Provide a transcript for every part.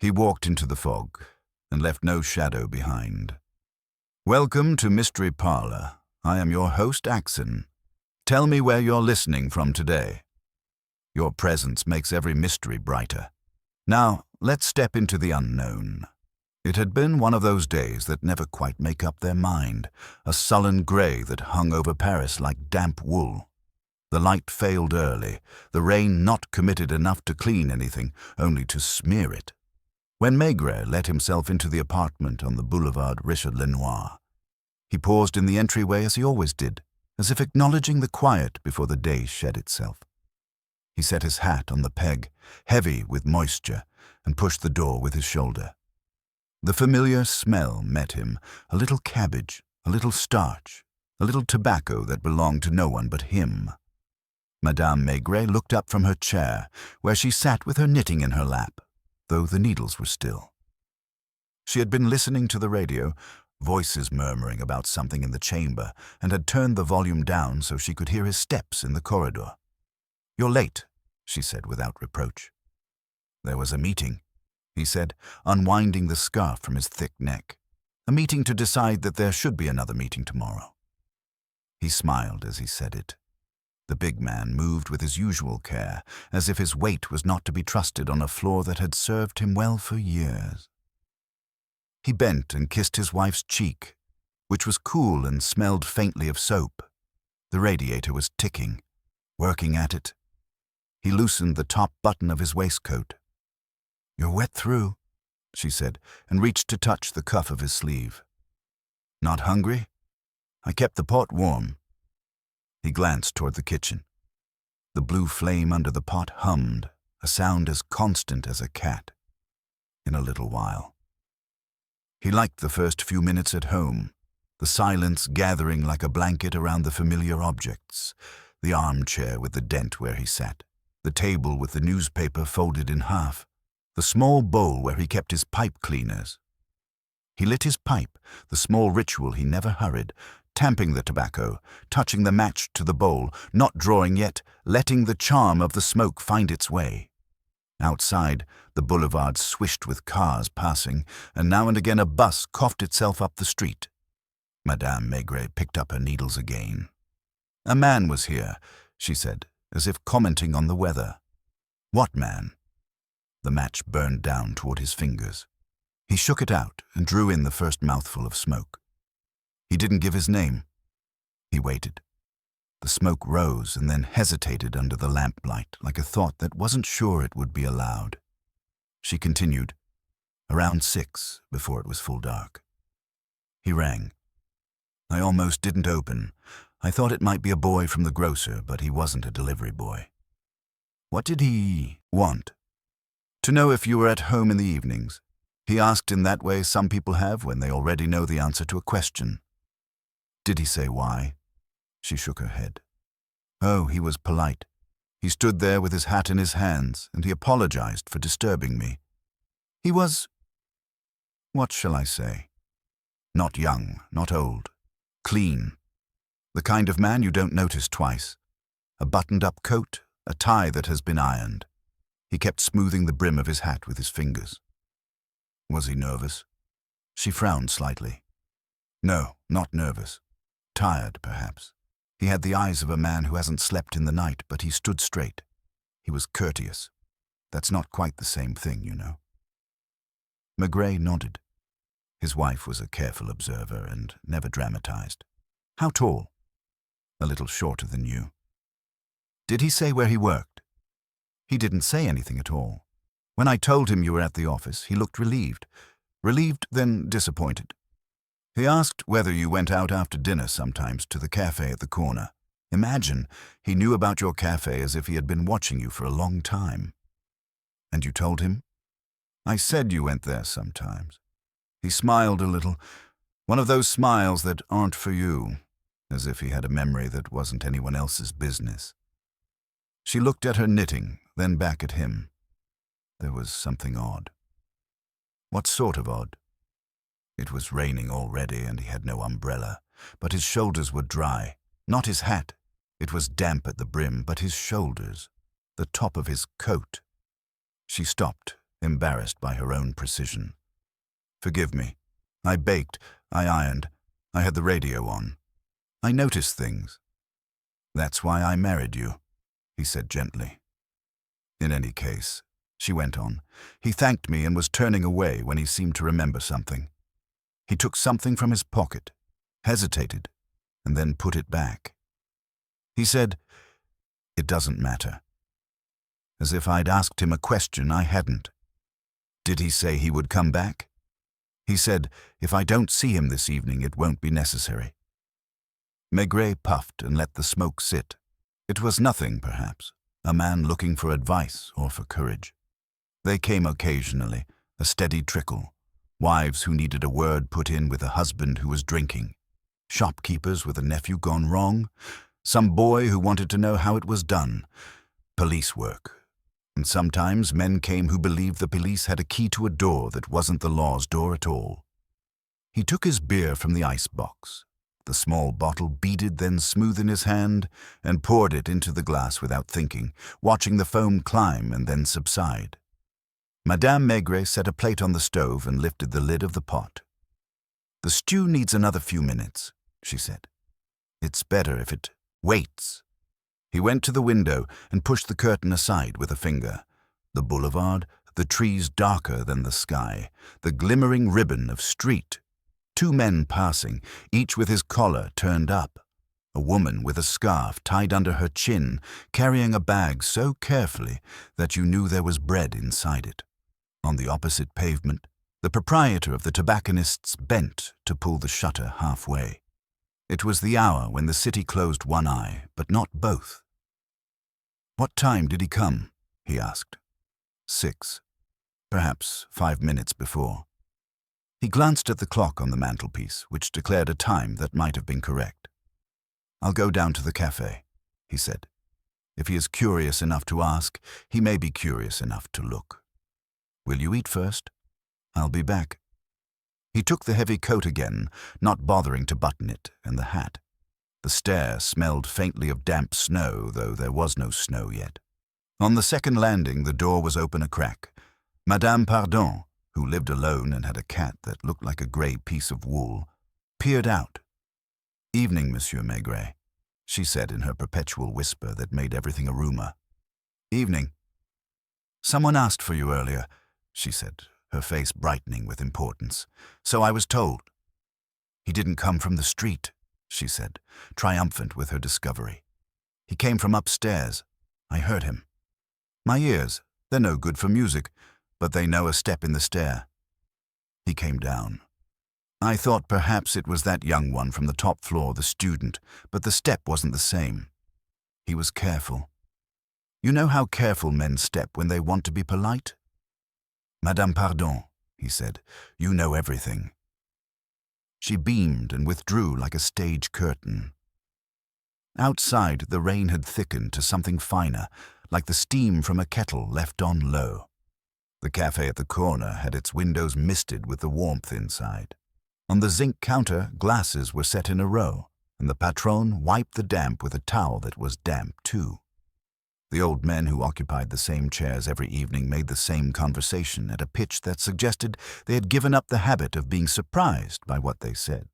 He walked into the fog and left no shadow behind. Welcome to Mystery Parlor. I am your host, Axon. Tell me where you're listening from today. Your presence makes every mystery brighter. Now, let's step into the unknown. It had been one of those days that never quite make up their mind, a sullen grey that hung over Paris like damp wool. The light failed early, the rain not committed enough to clean anything, only to smear it. When Maigret let himself into the apartment on the boulevard Richard-Lenoir, he paused in the entryway as he always did, as if acknowledging the quiet before the day shed itself. He set his hat on the peg, heavy with moisture, and pushed the door with his shoulder. The familiar smell met him, a little cabbage, a little starch, a little tobacco that belonged to no one but him. Madame Maigret looked up from her chair, where she sat with her knitting in her lap, though the needles were still. She had been listening to the radio, voices murmuring about something in the chamber, and had turned the volume down so she could hear his steps in the corridor. "You're late," she said without reproach. "There was a meeting," he said, unwinding the scarf from his thick neck. "A meeting to decide that there should be another meeting tomorrow." He smiled as he said it. The big man moved with his usual care, as if his weight was not to be trusted on a floor that had served him well for years. He bent and kissed his wife's cheek, which was cool and smelled faintly of soap. The radiator was ticking, working at it. He loosened the top button of his waistcoat. "You're wet through," she said, and reached to touch the cuff of his sleeve. "Not hungry? I kept the pot warm." He glanced toward the kitchen. The blue flame under the pot hummed, a sound as constant as a cat. In a little while. He liked the first few minutes at home, the silence gathering like a blanket around the familiar objects, the armchair with the dent where he sat, the table with the newspaper folded in half, the small bowl where he kept his pipe cleaners. He lit his pipe, the small ritual he never hurried, tamping the tobacco, touching the match to the bowl, not drawing yet, letting the charm of the smoke find its way. Outside, the boulevard swished with cars passing, and now and again a bus coughed itself up the street. Madame Maigret picked up her needles again. "A man was here," she said, as if commenting on the weather. "What man?" The match burned down toward his fingers. He shook it out and drew in the first mouthful of smoke. He didn't give his name. He waited. The smoke rose and then hesitated under the lamplight, like a thought that wasn't sure it would be allowed. She continued, "Around 6, before it was full dark." He rang. "I almost didn't open. I thought it might be a boy from the grocer, but he wasn't a delivery boy." "What did he want?" "To know if you were at home in the evenings." He asked in that way some people have when they already know the answer to a question. "Did he say why?" She shook her head. "Oh, he was polite. He stood there with his hat in his hands, and he apologized for disturbing me. He was, what shall I say? Not young, not old. Clean. The kind of man you don't notice twice. A buttoned-up coat, a tie that has been ironed." He kept smoothing the brim of his hat with his fingers. "Was he nervous?" She frowned slightly. "No, not nervous. Tired, perhaps. He had the eyes of a man who hasn't slept in the night, but he stood straight. He was courteous. That's not quite the same thing, you know." Maigret nodded. His wife was a careful observer and never dramatized. "How tall?" "A little shorter than you." "Did he say where he worked?" "He didn't say anything at all. When I told him you were at the office, he looked relieved. Relieved, then disappointed. He asked whether you went out after dinner sometimes to the cafe at the corner. Imagine, he knew about your cafe as if he had been watching you for a long time." "And you told him?" "I said you went there sometimes." He smiled a little, one of those smiles that aren't for you, as if he had a memory that wasn't anyone else's business. She looked at her knitting, then back at him. There was something odd. What sort of odd? It was raining already and he had no umbrella, but his shoulders were dry. Not his hat. It was damp at the brim, but his shoulders, the top of his coat. She stopped, embarrassed by her own precision. "Forgive me. I baked, I ironed, I had the radio on. I noticed things. That's why I married you," he said gently. "In any case," she went on, "he thanked me and was turning away when he seemed to remember something. He took something from his pocket, hesitated, and then put it back. He said, 'It doesn't matter.' As if I'd asked him a question I hadn't. Did he say he would come back? He said, 'If I don't see him this evening, it won't be necessary.'" Maigret puffed and let the smoke sit. It was nothing, perhaps, a man looking for advice or for courage. They came occasionally, a steady trickle, wives who needed a word put in with a husband who was drinking, shopkeepers with a nephew gone wrong, some boy who wanted to know how it was done, police work. And sometimes men came who believed the police had a key to a door that wasn't the law's door at all. He took his beer from the icebox, the small bottle beaded then smooth in his hand, and poured it into the glass without thinking, watching the foam climb and then subside. Madame Maigret set a plate on the stove and lifted the lid of the pot. "The stew needs another few minutes," she said. "It's better if it waits." He went to the window and pushed the curtain aside with a finger. The boulevard, the trees darker than the sky, the glimmering ribbon of street. 2 men passing, each with his collar turned up. A woman with a scarf tied under her chin, carrying a bag so carefully that you knew there was bread inside it. On the opposite pavement, the proprietor of the tobacconist's bent to pull the shutter halfway. It was the hour when the city closed one eye, but not both. "What time did he come?" he asked. 6. Perhaps 5 minutes before. He glanced at the clock on the mantelpiece, which declared a time that might have been correct. "I'll go down to the cafe," he said. "If he is curious enough to ask, he may be curious enough to look. Will you eat first? I'll be back." He took the heavy coat again, not bothering to button it, and the hat. The stair smelled faintly of damp snow, though there was no snow yet. On the second landing, the door was open a crack. Madame Pardon, who lived alone and had a cat that looked like a grey piece of wool, peered out. "Evening, Monsieur Maigret," she said in her perpetual whisper that made everything a rumour. "Evening." "Someone asked for you earlier," she said, her face brightening with importance. "So I was told." "He didn't come from the street," she said, triumphant with her discovery. "He came from upstairs. I heard him. My ears, they're no good for music, but they know a step in the stair. He came down. I thought perhaps it was that young one from the top floor, the student, but the step wasn't the same. He was careful. You know how careful men step when they want to be polite? 'Madame Pardon,' he said, 'you know everything.' She beamed and withdrew like a stage curtain. Outside, the rain had thickened to something finer, like the steam from a kettle left on low. The cafe at the corner had its windows misted with the warmth inside. On the zinc counter, glasses were set in a row, and the patron wiped the damp with a towel that was damp too. The old men who occupied the same chairs every evening made the same conversation at a pitch that suggested they had given up the habit of being surprised by what they said.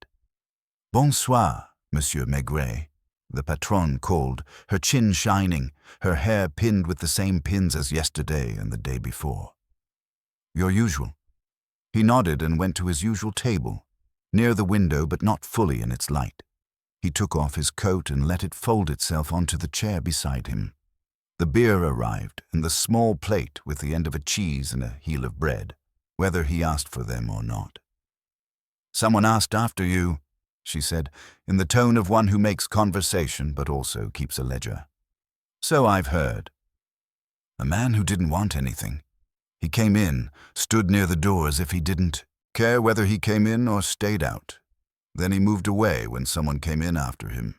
"Bonsoir, Monsieur Maigret," the patronne called, her chin shining, her hair pinned with the same pins as yesterday and the day before. "Your usual." He nodded and went to his usual table, near the window but not fully in its light. He took off his coat and let it fold itself onto the chair beside him. The beer arrived, and the small plate with the end of a cheese and a heel of bread, whether he asked for them or not. "Someone asked after you," she said, in the tone of one who makes conversation but also keeps a ledger. "So I've heard." A man who didn't want anything. He came in, stood near the door as if he didn't care whether he came in or stayed out. Then he moved away when someone came in after him.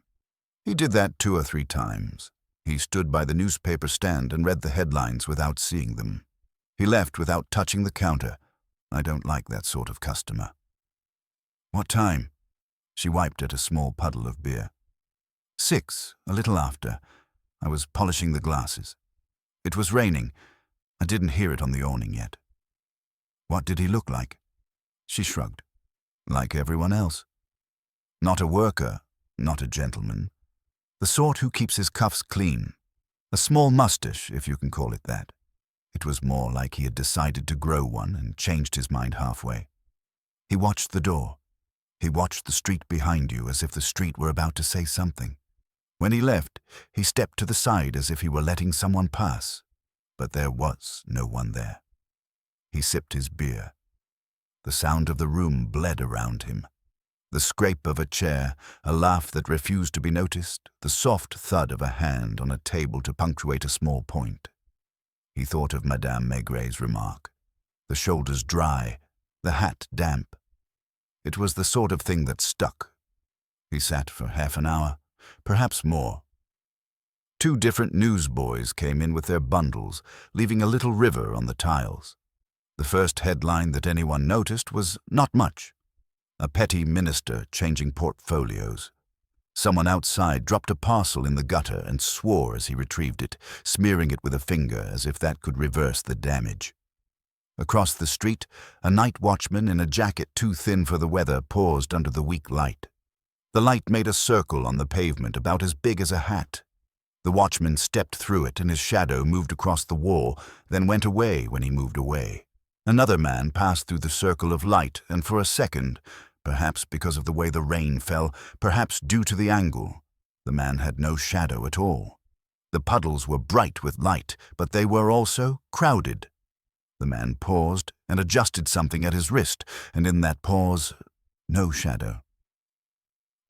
He did that 2 or 3 times. He stood by the newspaper stand and read the headlines without seeing them. He left without touching the counter. I don't like that sort of customer. "What time?" She wiped at a small puddle of beer. 6, a little after. I was polishing the glasses. It was raining. I didn't hear it on the awning yet. What did he look like? She shrugged. Like everyone else. Not a worker, not a gentleman. The sort who keeps his cuffs clean. A small mustache, if you can call it that. It was more like he had decided to grow one and changed his mind halfway. He watched the door. He watched the street behind you as if the street were about to say something. When he left, he stepped to the side as if he were letting someone pass. But there was no one there. He sipped his beer. The sound of the room bled around him. The scrape of a chair, a laugh that refused to be noticed, the soft thud of a hand on a table to punctuate a small point. He thought of Madame Maigret's remark. The shoulders dry, the hat damp. It was the sort of thing that stuck. He sat for half an hour, perhaps more. 2 different newsboys came in with their bundles, leaving a little river on the tiles. The first headline that anyone noticed was not much. A petty minister changing portfolios. Someone outside dropped a parcel in the gutter and swore as he retrieved it, smearing it with a finger as if that could reverse the damage. Across the street, a night watchman in a jacket too thin for the weather paused under the weak light. The light made a circle on the pavement about as big as a hat. The watchman stepped through it and his shadow moved across the wall, then went away when he moved away. Another man passed through the circle of light, and for a second, perhaps because of the way the rain fell, perhaps due to the angle, the man had no shadow at all. The puddles were bright with light, but they were also crowded. The man paused and adjusted something at his wrist, and in that pause, no shadow.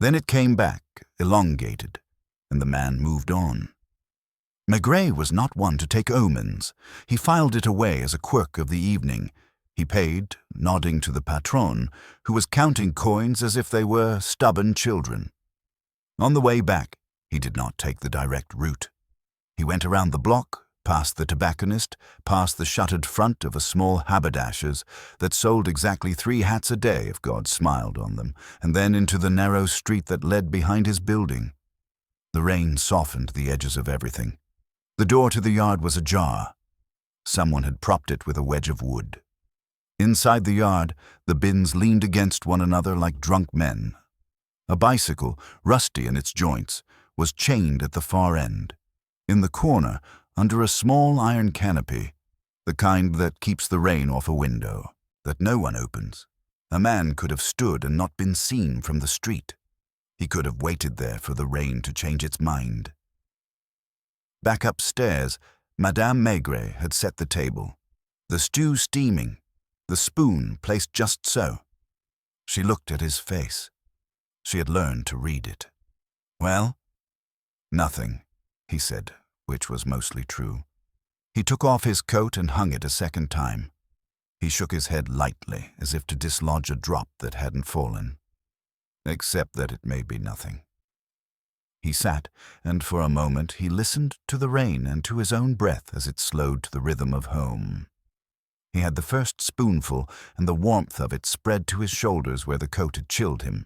Then it came back, elongated, and the man moved on. Maigret was not one to take omens. He filed it away as a quirk of the evening. He paid, nodding to the patron, who was counting coins as if they were stubborn children. On the way back, he did not take the direct route. He went around the block, past the tobacconist, past the shuttered front of a small haberdasher's that sold exactly 3 hats a day if God smiled on them, and then into the narrow street that led behind his building. The rain softened the edges of everything. The door to the yard was ajar. Someone had propped it with a wedge of wood. Inside the yard, the bins leaned against one another like drunk men. A bicycle, rusty in its joints, was chained at the far end. In the corner, under a small iron canopy, the kind that keeps the rain off a window, that no one opens, a man could have stood and not been seen from the street. He could have waited there for the rain to change its mind. Back upstairs, Madame Maigret had set the table, the stew steaming, the spoon placed just so. She looked at his face. She had learned to read it. "Well?" "Nothing," he said, which was mostly true. He took off his coat and hung it a second time. He shook his head lightly, as if to dislodge a drop that hadn't fallen. "Except that it may be nothing." He sat, and for a moment he listened to the rain and to his own breath as it slowed to the rhythm of home. He had the first spoonful, and the warmth of it spread to his shoulders where the coat had chilled him.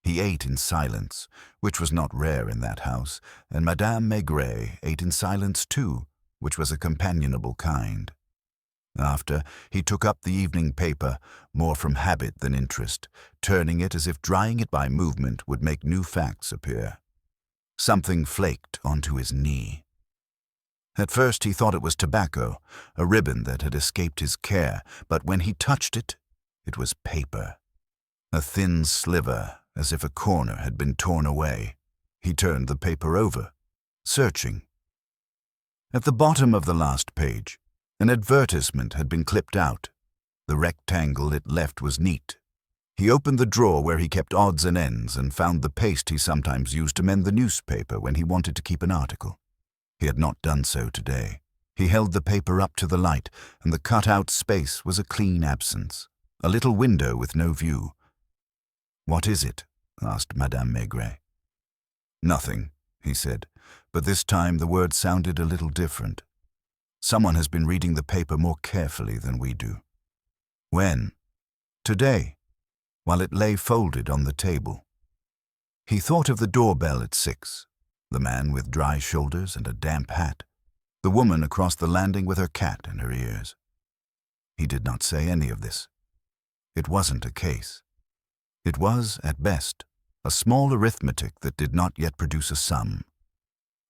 He ate in silence, which was not rare in that house, and Madame Maigret ate in silence too, which was a companionable kind. After, he took up the evening paper, more from habit than interest, turning it as if drying it by movement would make new facts appear. Something flaked onto his knee. At first he thought it was tobacco, a ribbon that had escaped his care, but when he touched it, it was paper. A thin sliver, as if a corner had been torn away. He turned the paper over, searching. At the bottom of the last page, an advertisement had been clipped out. The rectangle it left was neat. He opened the drawer where he kept odds and ends and found the paste he sometimes used to mend the newspaper when he wanted to keep an article. He had not done so today. He held the paper up to the light, and the cut-out space was a clean absence, a little window with no view. "What is it?" asked Madame Maigret. "Nothing," he said, but this time the words sounded a little different. "Someone has been reading the paper more carefully than we do." "When?" "Today, while it lay folded on the table." He thought of the doorbell at 6, the man with dry shoulders and a damp hat, the woman across the landing with her cat in her ears. He did not say any of this. It wasn't a case. It was, at best, a small arithmetic that did not yet produce a sum.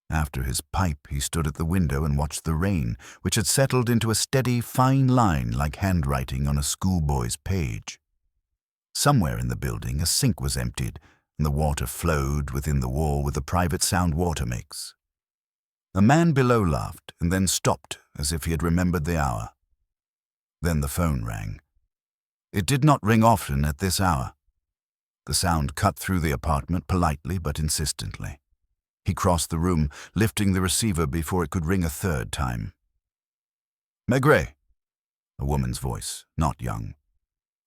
After his pipe, he stood at the window and watched the rain, which had settled into a steady, fine line like handwriting on a schoolboy's page. Somewhere in the building, a sink was emptied, and the water flowed within the wall with the private sound water makes. A man below laughed and then stopped as if he had remembered the hour. Then the phone rang. It did not ring often at this hour. The sound cut through the apartment politely but insistently. He crossed the room, lifting the receiver before it could ring a third time. "Maigret," a woman's voice, not young.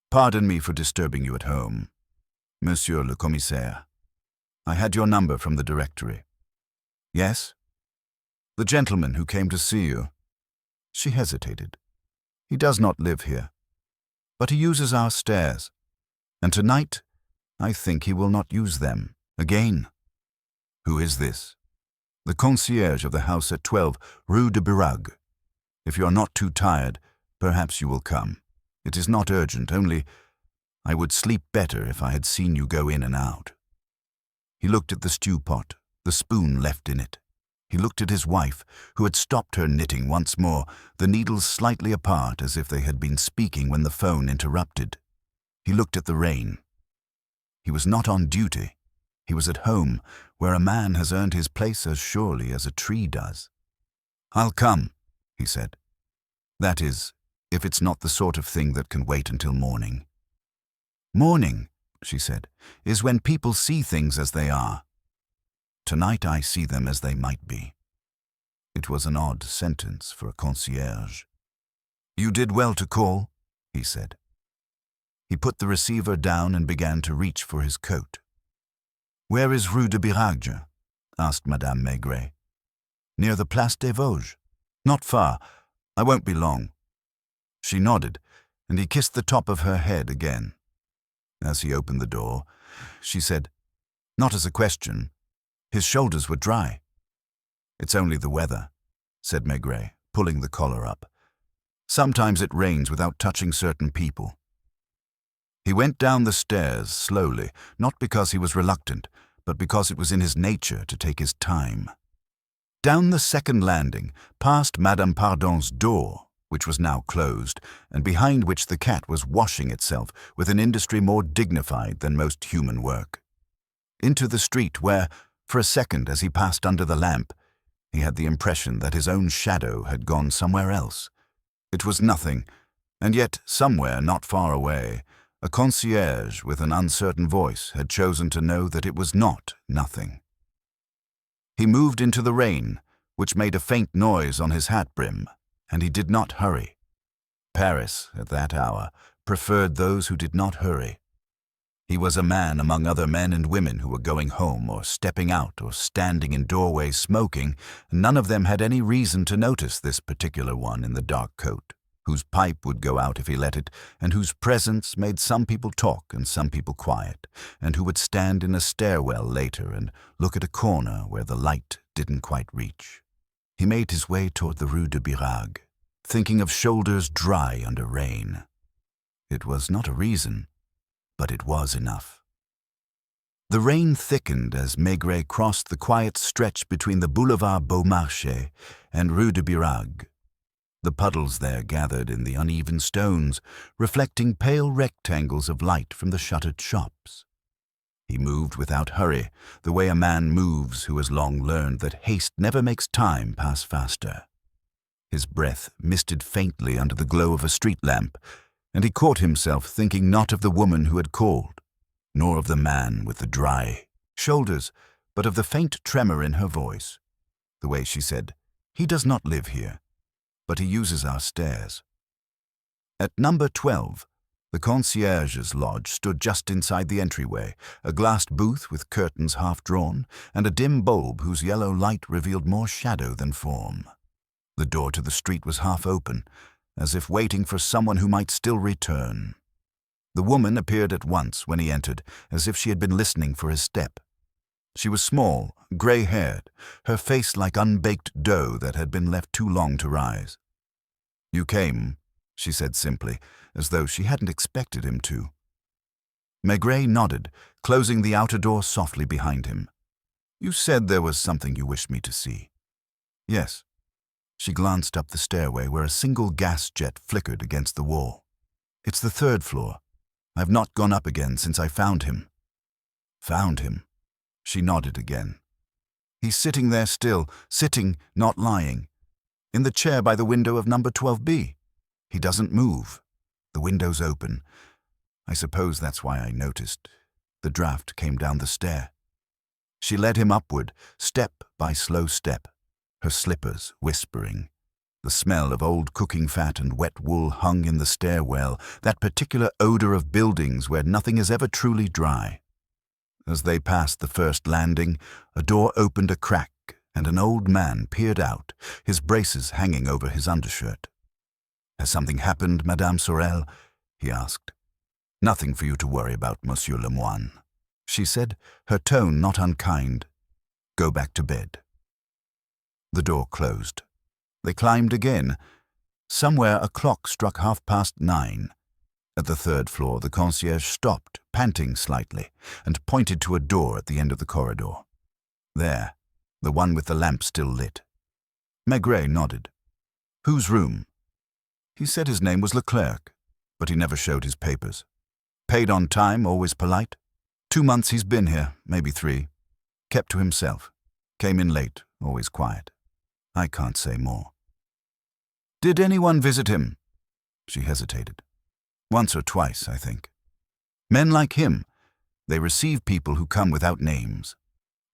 "Pardon me for disturbing you at home. Monsieur le Commissaire, I had your number from the directory." "Yes?" "The gentleman who came to see you." She hesitated. "He does not live here, but he uses our stairs, and tonight I think he will not use them again." "Who is this?" "The concierge of the house at 12, Rue de Birague. If you are not too tired, perhaps you will come. It is not urgent, only I would sleep better if I had seen you go in and out." He looked at the stew pot, the spoon left in it. He looked at his wife, who had stopped her knitting once more, the needles slightly apart as if they had been speaking when the phone interrupted. He looked at the rain. He was not on duty. He was at home, where a man has earned his place as surely as a tree does. "I'll come," he said. "That is, if it's not the sort of thing that can wait until morning." "Morning," she said, "is when people see things as they are. Tonight I see them as they might be." It was an odd sentence for a concierge. "You did well to call," he said. He put the receiver down and began to reach for his coat. "Where is Rue de Birague?" asked Madame Maigret. "Near the Place des Vosges. Not far. I won't be long." She nodded, and he kissed the top of her head again. As he opened the door, she said, not as a question, his shoulders were dry. "It's only the weather," said Maigret, pulling the collar up. "Sometimes it rains without touching certain people." He went down the stairs slowly, not because he was reluctant, but because it was in his nature to take his time. Down the second landing, past Madame Pardon's door, which was now closed, and behind which the cat was washing itself with an industry more dignified than most human work. Into the street where, for a second as he passed under the lamp, he had the impression that his own shadow had gone somewhere else. It was nothing, and yet somewhere not far away, a concierge with an uncertain voice had chosen to know that it was not nothing. He moved into the rain, which made a faint noise on his hat brim, and he did not hurry. Paris, at that hour, preferred those who did not hurry. He was a man among other men and women who were going home or stepping out or standing in doorways smoking, and none of them had any reason to notice this particular one in the dark coat, whose pipe would go out if he let it, and whose presence made some people talk and some people quiet, and who would stand in a stairwell later and look at a corner where the light didn't quite reach. He made his way toward the Rue de Birague, thinking of shoulders dry under rain. It was not a reason, but it was enough. The rain thickened as Maigret crossed the quiet stretch between the Boulevard Beaumarchais and Rue de Birague. The puddles there gathered in the uneven stones, reflecting pale rectangles of light from the shuttered shops. He moved without hurry, the way a man moves who has long learned that haste never makes time pass faster. His breath misted faintly under the glow of a street lamp, and he caught himself thinking not of the woman who had called, nor of the man with the dry shoulders, but of the faint tremor in her voice, the way she said, "He does not live here, but he uses our stairs." At number 12, the concierge's lodge stood just inside the entryway, a glassed booth with curtains half drawn, and a dim bulb whose yellow light revealed more shadow than form. The door to the street was half open, as if waiting for someone who might still return. The woman appeared at once when he entered, as if she had been listening for his step. She was small, grey-haired, her face like unbaked dough that had been left too long to rise. "You came," she said simply, as though she hadn't expected him to. Maigret nodded, closing the outer door softly behind him. You said there was something you wished me to see. Yes. She glanced up the stairway where a single gas jet flickered against the wall. It's the 3rd floor. I've not gone up again since I found him. Found him? She nodded again. He's sitting there still, sitting, not lying. In the chair by the window of number 12B. He doesn't move. The window's open. I suppose that's why I noticed. The draft came down the stair. She led him upward, step by slow step, her slippers whispering. The smell of old cooking fat and wet wool hung in the stairwell, that particular odor of buildings where nothing is ever truly dry. As they passed the first landing, a door opened a crack and an old man peered out, his braces hanging over his undershirt. Has something happened, Madame Sorel? He asked. Nothing for you to worry about, Monsieur Lemoine, she said, her tone not unkind. Go back to bed. The door closed. They climbed again. Somewhere a clock struck 9:30. At the 3rd floor, the concierge stopped, panting slightly, and pointed to a door at the end of the corridor. There, the one with the lamp still lit. Maigret nodded. Whose room? He said his name was Leclerc, but he never showed his papers. Paid on time, always polite. 2 months he's been here, maybe 3. Kept to himself. Came in late, always quiet. I can't say more. Did anyone visit him? She hesitated. Once or twice, I think. Men like him, they receive people who come without names,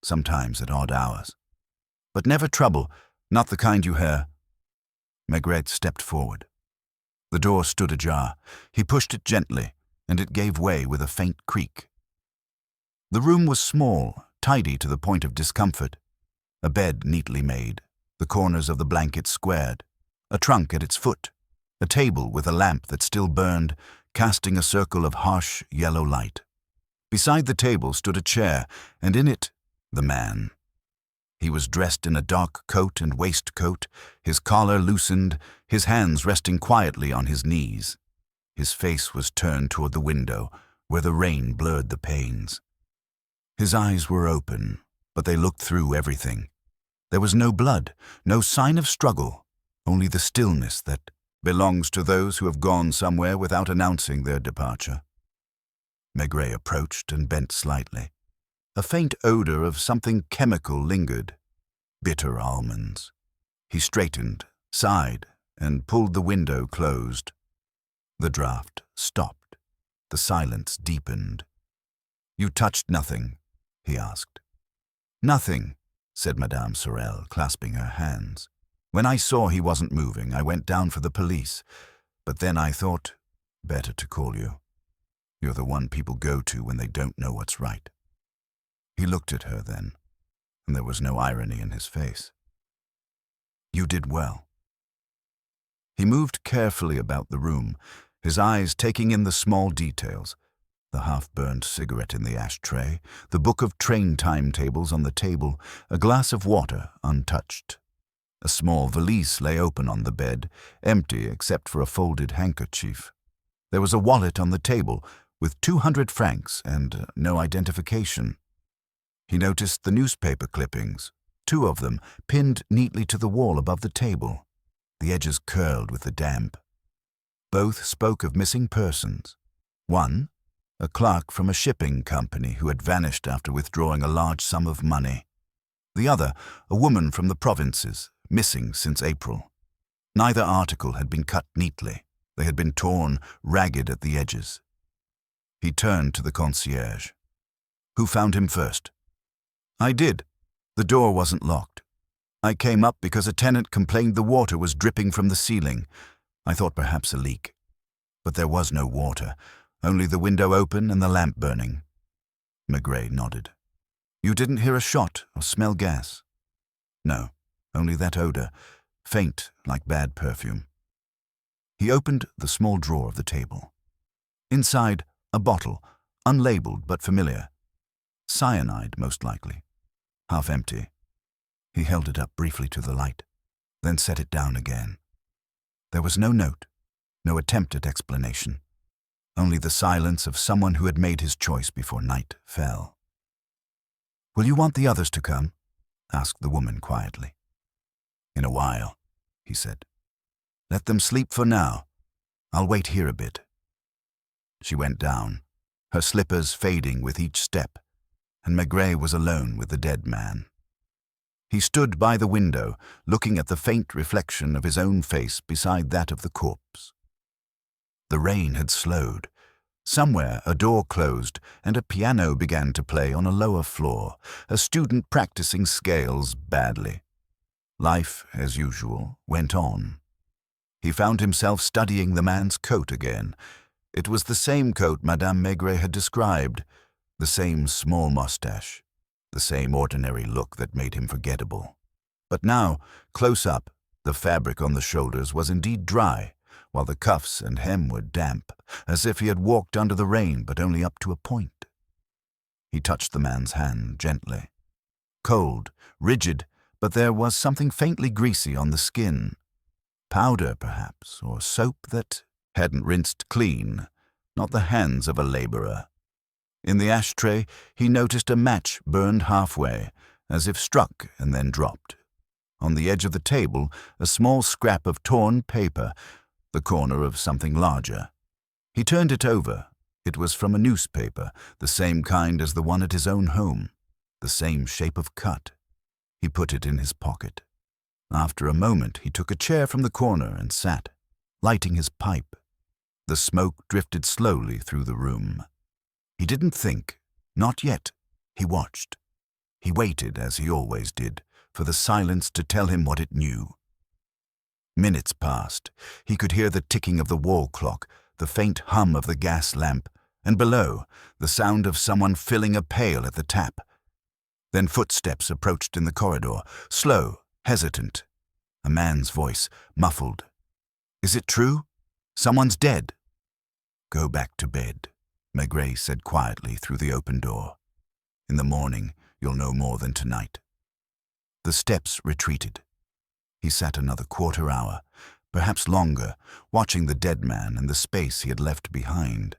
sometimes at odd hours. But never trouble, not the kind you hear. Maigret stepped forward. The door stood ajar. He pushed it gently, and it gave way with a faint creak. The room was small, tidy to the point of discomfort. A bed neatly made, the corners of the blanket squared, a trunk at its foot, a table with a lamp that still burned, casting a circle of harsh yellow light. Beside the table stood a chair, and in it, the man. He was dressed in a dark coat and waistcoat, his collar loosened, his hands resting quietly on his knees. His face was turned toward the window, where the rain blurred the panes. His eyes were open, but they looked through everything. There was no blood, no sign of struggle, only the stillness that belongs to those who have gone somewhere without announcing their departure. Maigret approached and bent slightly. A faint odor of something chemical lingered. Bitter almonds. He straightened, sighed, and pulled the window closed. The draught stopped. The silence deepened. You touched nothing? He asked. Nothing, said Madame Sorel, clasping her hands. When I saw he wasn't moving, I went down for the police. But then I thought, better to call you. You're the one people go to when they don't know what's right. He looked at her then, and there was no irony in his face. You did well. He moved carefully about the room, his eyes taking in the small details. The half-burned cigarette in the ashtray, the book of train timetables on the table, a glass of water untouched. A small valise lay open on the bed, empty except for a folded handkerchief. There was a wallet on the table with 200 francs and no identification. He noticed the newspaper clippings, 2 of them pinned neatly to the wall above the table, the edges curled with the damp. Both spoke of missing persons. One, a clerk from a shipping company who had vanished after withdrawing a large sum of money. The other, a woman from the provinces, missing since April. Neither article had been cut neatly. They had been torn, ragged at the edges. He turned to the concierge. Who found him first? I did. The door wasn't locked. I came up because a tenant complained the water was dripping from the ceiling. I thought perhaps a leak. But there was no water, only the window open and the lamp burning. Maigret nodded. You didn't hear a shot or smell gas? No, only that odor, faint like bad perfume. He opened the small drawer of the table. Inside, a bottle, unlabeled but familiar. Cyanide, most likely. Half empty. He held it up briefly to the light, then set it down again. There was no note, No attempt at explanation. Only the silence of someone who had made his choice before night fell. "Will you want the others to come?" asked the woman quietly. "In a while," he said. "Let them sleep for now. I'll wait here a bit." She went down, her slippers fading with each step, and Maigret was alone with the dead man. He stood by the window, looking at the faint reflection of his own face beside that of the corpse. The rain had slowed. Somewhere a door closed and a piano began to play on a lower floor, a student practicing scales badly. Life, as usual, went on. He found himself studying the man's coat again. It was the same coat Madame Maigret had described, the same small mustache, the same ordinary look that made him forgettable. But now, close up, the fabric on the shoulders was indeed dry, while the cuffs and hem were damp, as if he had walked under the rain, but only up to a point. He touched the man's hand gently. Cold, rigid, but there was something faintly greasy on the skin. Powder, perhaps, or soap that hadn't rinsed clean, not the hands of a laborer. In the ashtray, he noticed a match burned halfway, as if struck and then dropped. On the edge of the table, a small scrap of torn paper, the corner of something larger. He turned it over. It was from a newspaper, the same kind as the one at his own home, the same shape of cut. He put it in his pocket. After a moment, he took a chair from the corner and sat, lighting his pipe. The smoke drifted slowly through the room. He didn't think, not yet. He watched. He waited, as he always did, for the silence to tell him what it knew. Minutes passed. He could hear the ticking of the wall clock, the faint hum of the gas lamp, and below, the sound of someone filling a pail at the tap. Then footsteps approached in the corridor, slow, hesitant. A man's voice, muffled. "Is it true? Someone's dead." "Go back to bed," Maigret said quietly through the open door. "In the morning, you'll know more than tonight." The steps retreated. He sat another quarter hour, perhaps longer, watching the dead man and the space he had left behind.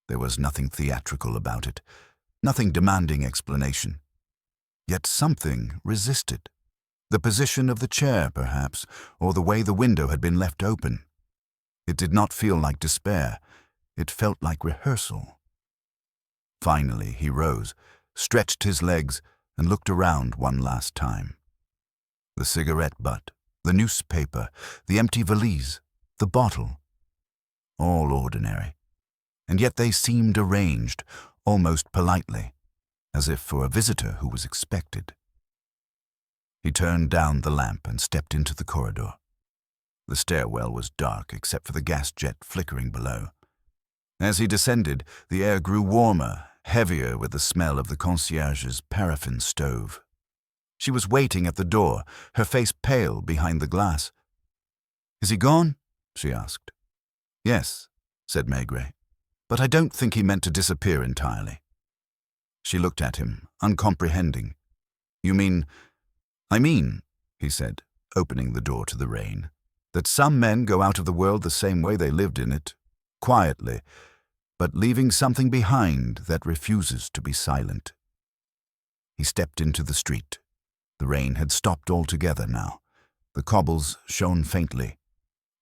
There was nothing theatrical about it, nothing demanding explanation. Yet something resisted. The position of the chair, perhaps, or the way the window had been left open. It did not feel like despair. It felt like rehearsal. Finally, he rose, stretched his legs, and looked around one last time. The cigarette butt, the newspaper, the empty valise, the bottle. All ordinary. And yet they seemed arranged, almost politely, as if for a visitor who was expected. He turned down the lamp and stepped into the corridor. The stairwell was dark except for the gas jet flickering below. As he descended, the air grew warmer, heavier with the smell of the concierge's paraffin stove. She was waiting at the door, her face pale behind the glass. "Is he gone?" she asked. "Yes," said Maigret, "but I don't think he meant to disappear entirely." She looked at him, uncomprehending. "You mean—" "I mean," he said, opening the door to the rain, "that some men go out of the world the same way they lived in it, quietly, but leaving something behind that refuses to be silent." He stepped into the street. The rain had stopped altogether now. The cobbles shone faintly.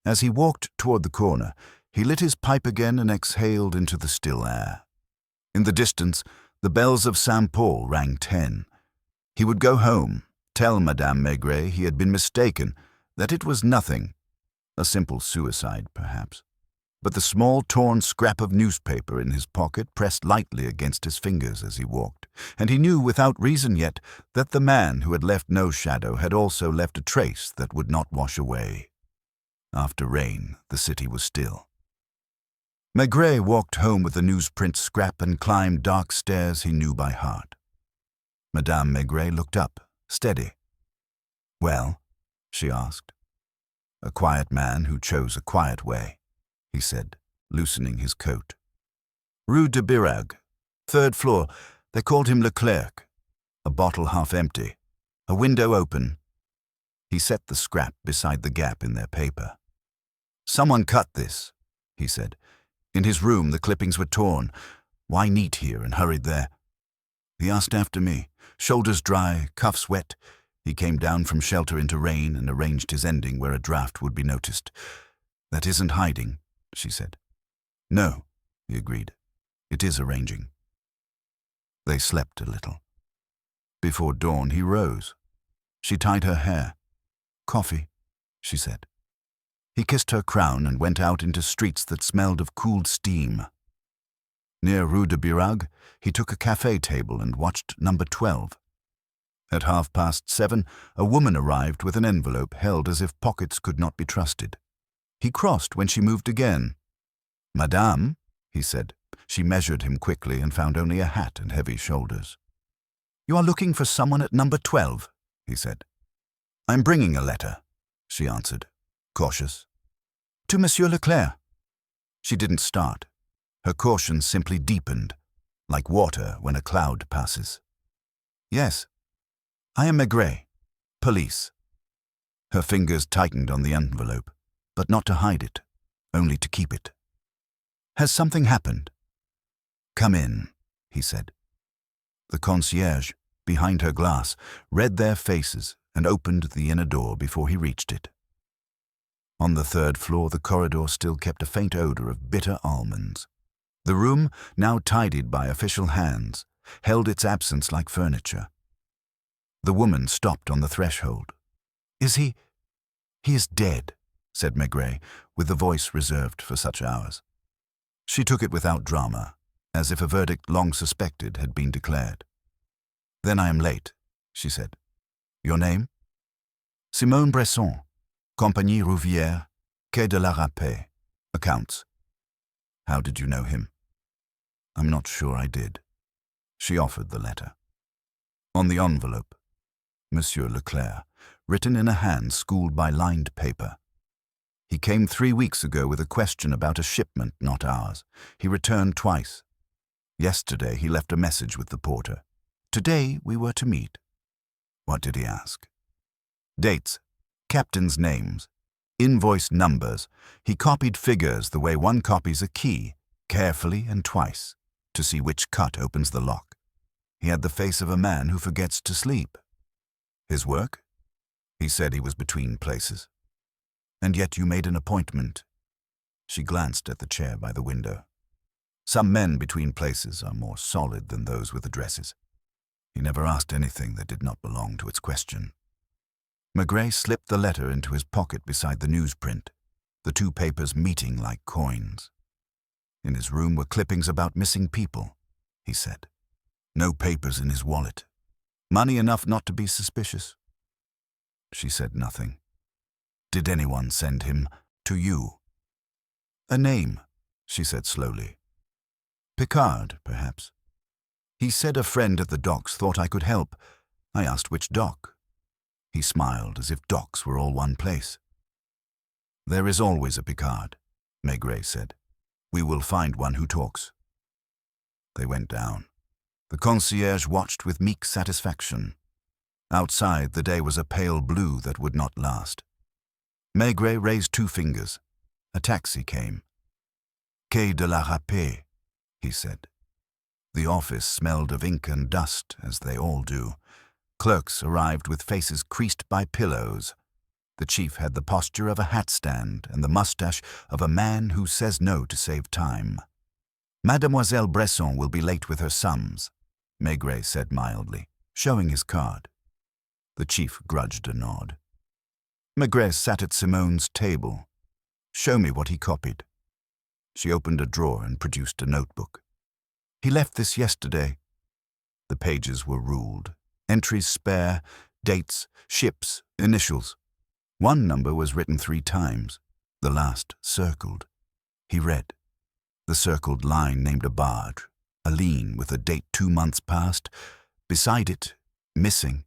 As he walked toward the corner, he lit his pipe again and exhaled into the still air. In the distance, the bells of St. Paul rang 10. He would go home, tell Madame Maigret he had been mistaken, that it was nothing, a simple suicide, perhaps. But the small torn scrap of newspaper in his pocket pressed lightly against his fingers as he walked, and he knew without reason yet that the man who had left no shadow had also left a trace that would not wash away. After rain, the city was still. Maigret walked home with the newsprint scrap and climbed dark stairs he knew by heart. Madame Maigret looked up, steady. "Well?" she asked. "A quiet man who chose a quiet way," he said, loosening his coat. "Rue de Birague, 3rd floor. They called him Leclerc. A bottle half empty. A window open." He set the scrap beside the gap in their paper. Someone cut this, he said. In his room, the clippings were torn. Why neat here and hurried there? He asked after me. Shoulders dry, cuffs wet. He came down from shelter into rain and arranged his ending where a draft would be noticed. That isn't hiding, she said. No, he agreed. It is arranging. They slept a little. Before dawn, he rose. She tied her hair. Coffee, she said. He kissed her crown and went out into streets that smelled of cooled steam. Near Rue de Birague, he took a café table and watched number 12. At 7:30, a woman arrived with an envelope held as if pockets could not be trusted. He crossed when she moved again. Madame, he said. She measured him quickly and found only a hat and heavy shoulders. You are looking for someone at number 12, he said. I'm bringing a letter, she answered, cautious. To Monsieur Leclerc. She didn't start. Her caution simply deepened, like water when a cloud passes. Yes, I am Maigret, police. Her fingers tightened on the envelope, but not to hide it, only to keep it. Has something happened? Come in, he said. The concierge, behind her glass, read their faces and opened the inner door before he reached it. On the 3rd floor, the corridor still kept a faint odor of bitter almonds. The room, now tidied by official hands, held its absence like furniture. The woman stopped on the threshold. Is he? He is dead, said Maigret, with the voice reserved for such hours. She took it without drama, as if a verdict long suspected had been declared. Then I am late, she said. Your name? Simone Bresson, Compagnie Rouvière, Quai de la Râpée, accounts. How did you know him? I'm not sure I did. She offered the letter. On the envelope, Monsieur Leclerc, written in a hand schooled by lined paper. He came 3 weeks ago with a question about a shipment not ours. He returned twice. Yesterday he left a message with the porter. Today we were to meet. What did he ask? Dates, captains' names, invoice numbers. He copied figures the way one copies a key, carefully and twice, to see which cut opens the lock. He had the face of a man who forgets to sleep. His work? He said he was between places. And yet you made an appointment. She glanced at the chair by the window. Some men between places are more solid than those with addresses. He never asked anything that did not belong to its question. Maigret slipped the letter into his pocket beside the newsprint, the two papers meeting like coins. In his room were clippings about missing people, he said. No papers in his wallet. Money enough not to be suspicious. She said nothing. Did anyone send him to you? A name, she said slowly. Picard, perhaps. He said a friend at the docks thought I could help. I asked which dock. He smiled as if docks were all one place. There is always a Picard, Maigret said. We will find one who talks. They went down. The concierge watched with meek satisfaction. Outside, the day was a pale blue that would not last. Maigret raised 2 fingers. A taxi came. Quai de la Râpée, he said. The office smelled of ink and dust, as they all do. Clerks arrived with faces creased by pillows. The chief had the posture of a hat stand and the mustache of a man who says no to save time. Mademoiselle Bresson will be late with her sums, Maigret said mildly, showing his card. The chief grudged a nod. Maigret sat at Simone's table. Show me what he copied. She opened a drawer and produced a notebook. He left this yesterday. The pages were ruled. Entries spare, dates, ships, initials. One number was written 3 times, the last circled. He read. The circled line named a barge, Aline with a date 2 months past. Beside it, missing.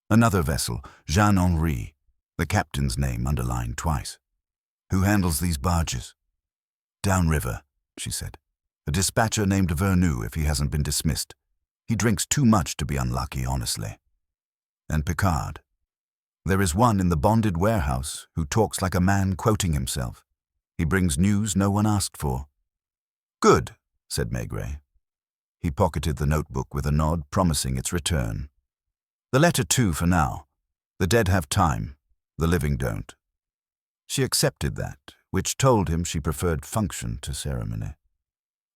Another vessel, Jean-Henri, the captain's name underlined twice. Who handles these barges? Downriver, she said. A dispatcher named Vernou if he hasn't been dismissed. He drinks too much to be unlucky, honestly. And Picard. There is one in the bonded warehouse who talks like a man quoting himself. He brings news no one asked for." "Good," said Maigret. He pocketed the notebook with a nod, promising its return. "The letter too, for now. The dead have time, the living don't." She accepted that, which told him she preferred function to ceremony.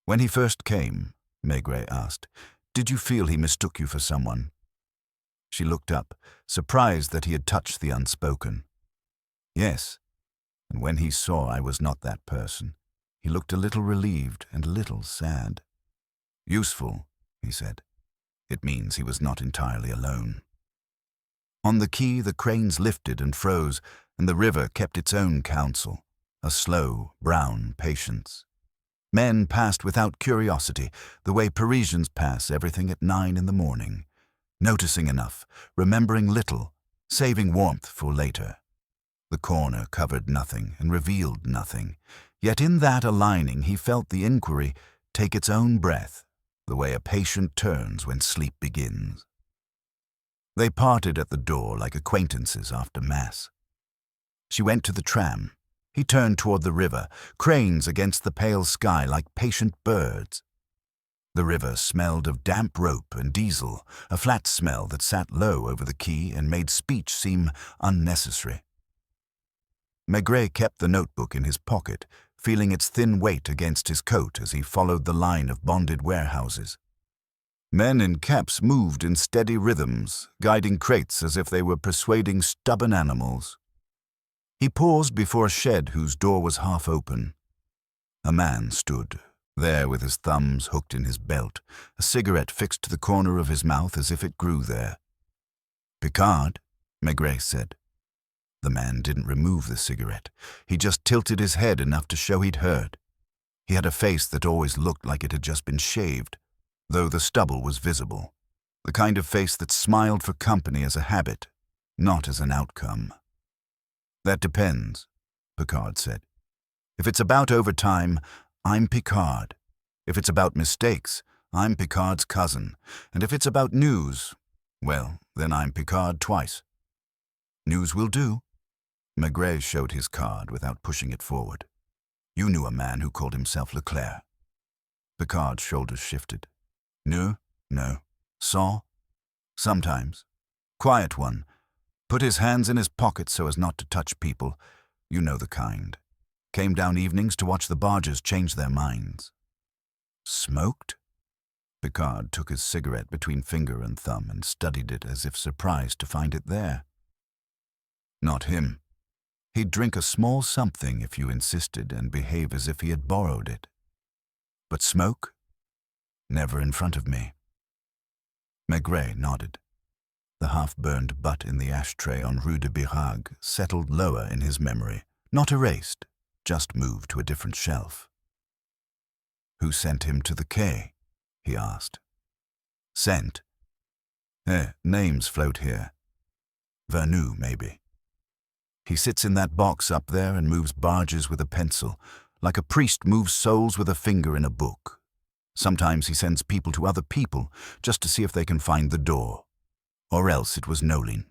"When he first came," Maigret asked, "did you feel he mistook you for someone?" She looked up, surprised that he had touched the unspoken. "Yes, and when he saw I was not that person, he looked a little relieved and a little sad." "Useful," he said. "It means he was not entirely alone." On the quay the cranes lifted and froze, and the river kept its own counsel, a slow, brown patience. Men passed without curiosity, the way Parisians pass everything at 9 in the morning, noticing enough, remembering little, saving warmth for later. The corner covered nothing and revealed nothing, yet in that aligning he felt the inquiry take its own breath, the way a patient turns when sleep begins. They parted at the door like acquaintances after Mass. She went to the tram. He turned toward the river, cranes against the pale sky like patient birds. The river smelled of damp rope and diesel, a flat smell that sat low over the quay and made speech seem unnecessary. Maigret kept the notebook in his pocket, feeling its thin weight against his coat as he followed the line of bonded warehouses. Men in caps moved in steady rhythms, guiding crates as if they were persuading stubborn animals. He paused before a shed whose door was half open. A man stood, there with his thumbs hooked in his belt, a cigarette fixed to the corner of his mouth as if it grew there. "Picard," Maigret said. The man didn't remove the cigarette. He just tilted his head enough to show he'd heard. He had a face that always looked like it had just been shaved, though the stubble was visible, the kind of face that smiled for company as a habit, not as an outcome. "That depends," Picard said. "If it's about overtime, I'm Picard. If it's about mistakes, I'm Picard's cousin. And if it's about news, well, then I'm Picard twice." "News will do." Maigret showed his card without pushing it forward. "You knew a man who called himself Leclerc." Picard's shoulders shifted. "No. Saw? Sometimes. Quiet one. Put his hands in his pockets so as not to touch people. You know the kind. Came down evenings to watch the barges change their minds." "Smoked?" Picard took his cigarette between finger and thumb and studied it as if surprised to find it there. "Not him. He'd drink a small something if you insisted and behave as if he had borrowed it. But smoke? Never in front of me." Maigret nodded. The half-burned butt in the ashtray on Rue de Birague settled lower in his memory, not erased, just moved to a different shelf. "Who sent him to the quay?" he asked. "Sent? Names float here. Vernou, maybe. He sits in that box up there and moves barges with a pencil, like a priest moves souls with a finger in a book. Sometimes he sends people to other people, just to see if they can find the door. Or else it was Nolin.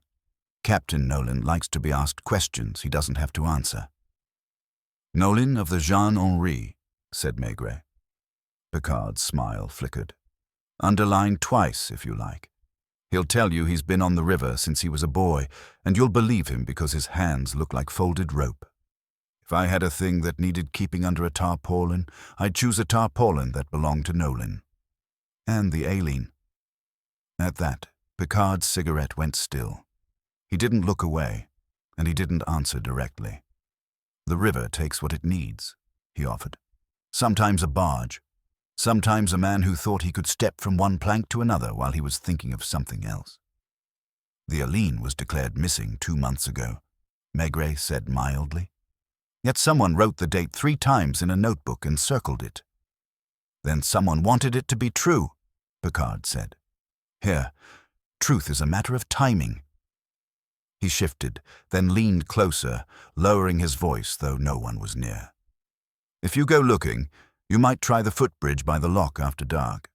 Captain Nolin likes to be asked questions he doesn't have to answer." "Nolin of the Jean Henri," said Maigret. Picard's smile flickered. "Underlined twice, if you like. He'll tell you he's been on the river since he was a boy, and you'll believe him because his hands look like folded rope. If I had a thing that needed keeping under a tarpaulin, I'd choose a tarpaulin that belonged to Nolin. And the Aileen." At that, Picard's cigarette went still. He didn't look away, and he didn't answer directly. "The river takes what it needs," he offered. "Sometimes a barge. Sometimes a man who thought he could step from one plank to another while he was thinking of something else." "The Aileen was declared missing 2 months ago," Maigret said mildly. "Yet someone wrote the date 3 times in a notebook and circled it." "Then someone wanted it to be true," Picard said. "Here, truth is a matter of timing." He shifted, then leaned closer, lowering his voice though no one was near. "If you go looking, you might try the footbridge by the lock after dark.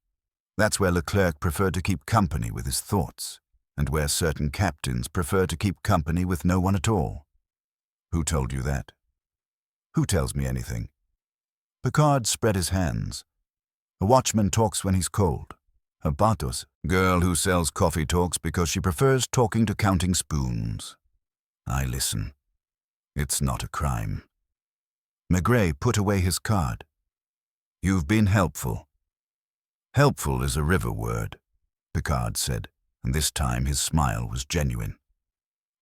That's where Leclerc preferred to keep company with his thoughts, and where certain captains prefer to keep company with no one at all." "Who told you that?" Who tells me anything? Picard spread his hands. A watchman talks when he's cold. A Batos girl who sells coffee talks because she prefers talking to counting spoons. I listen. It's not a crime. Maigret put away his card. You've been helpful. Helpful is a river word, Picard said, and this time his smile was genuine.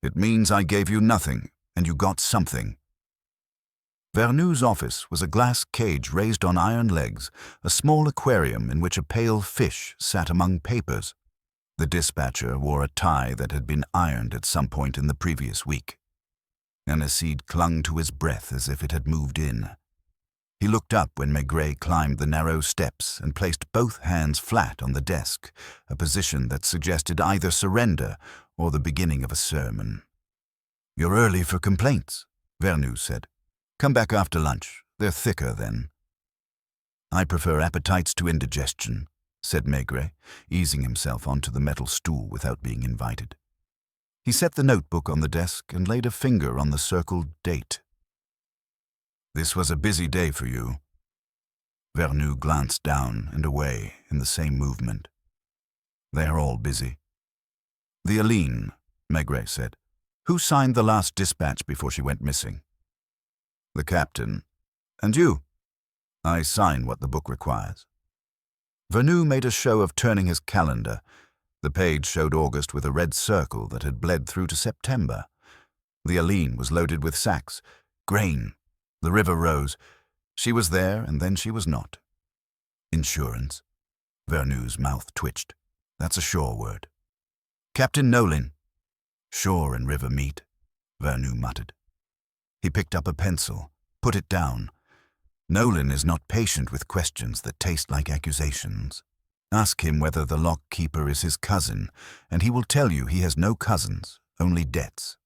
It means I gave you nothing, and you got something. Vernoux's office was a glass cage raised on iron legs, a small aquarium in which a pale fish sat among papers. The dispatcher wore a tie that had been ironed at some point in the previous week. Aniseed clung to his breath as if it had moved in. He looked up when Maigret climbed the narrow steps and placed both hands flat on the desk, a position that suggested either surrender or the beginning of a sermon. "You're early for complaints," Vernoux said. "Come back after lunch. They're thicker then." "I prefer appetites to indigestion," said Maigret, easing himself onto the metal stool without being invited. He set the notebook on the desk and laid a finger on the circled date. "This was a busy day for you." Vernoux glanced down and away in the same movement. "They are all busy." "The Aline," Maigret said. "Who signed the last dispatch before she went missing?" "The captain. And you?" "I sign what the book requires." Vernoux made a show of turning his calendar. The page showed August with a red circle that had bled through to September. The Aline was loaded with sacks. Grain. The river rose. She was there, and then she was not. "Insurance." Vernoux's mouth twitched. "That's a shore word." "Captain Nolan." "Shore and river meet," Vernoux muttered. He picked up a pencil, put it down. "Nolan is not patient with questions that taste like accusations. Ask him whether the lock-keeper is his cousin, and he will tell you he has no cousins, only debts."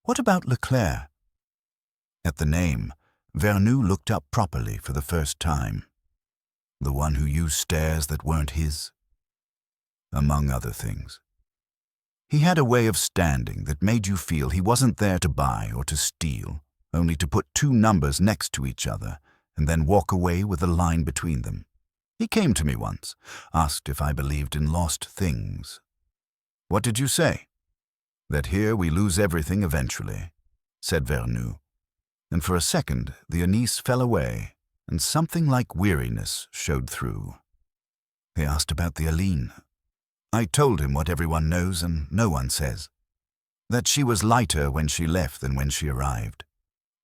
"What about Leclerc?" At the name, Vernoux looked up properly for the first time. "The one who used stairs that weren't his?" "Among other things." He had a way of standing that made you feel he wasn't there to buy or to steal, only to put two numbers next to each other and then walk away with a line between them. He came to me once, asked if I believed in lost things. "What did you say?" "That here we lose everything eventually," said Vernoux. And for a second the anise fell away, and something like weariness showed through. He asked about the Aline. I told him what everyone knows and no one says. That she was lighter when she left than when she arrived.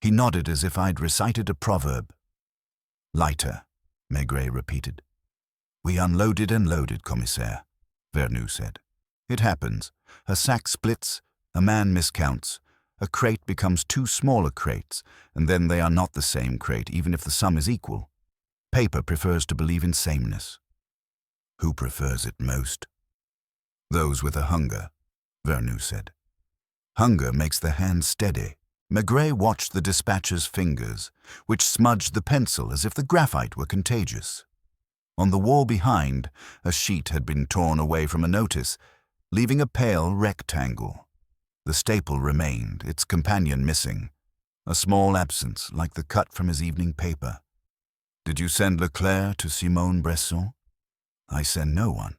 He nodded as if I'd recited a proverb. "Lighter," Maigret repeated. "We unloaded and loaded, commissaire," Vernoux said. "It happens. A sack splits, a man miscounts. A crate becomes two smaller crates, and then they are not the same crate, even if the sum is equal. Paper prefers to believe in sameness." "Who prefers it most?" "Those with a hunger," Vernoux said. "Hunger makes the hand steady." Maigret watched the dispatcher's fingers, which smudged the pencil as if the graphite were contagious. On the wall behind, a sheet had been torn away from a notice, leaving a pale rectangle. The staple remained, its companion missing. A small absence, like the cut from his evening paper. "Did you send Leclerc to Simone Bresson?" "I send no one."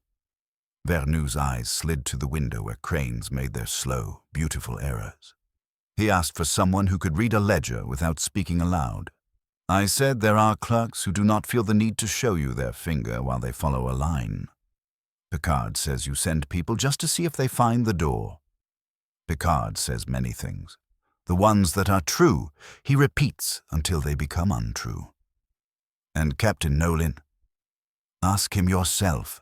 Vernoux's eyes slid to the window where cranes made their slow, beautiful errors. He asked for someone who could read a ledger without speaking aloud. "I said there are clerks who do not feel the need to show you their finger while they follow a line. Picard says you send people just to see if they find the door." Picard says many things. The ones that are true, he repeats until they become untrue. "And Captain Nolan?" "Ask him yourself,"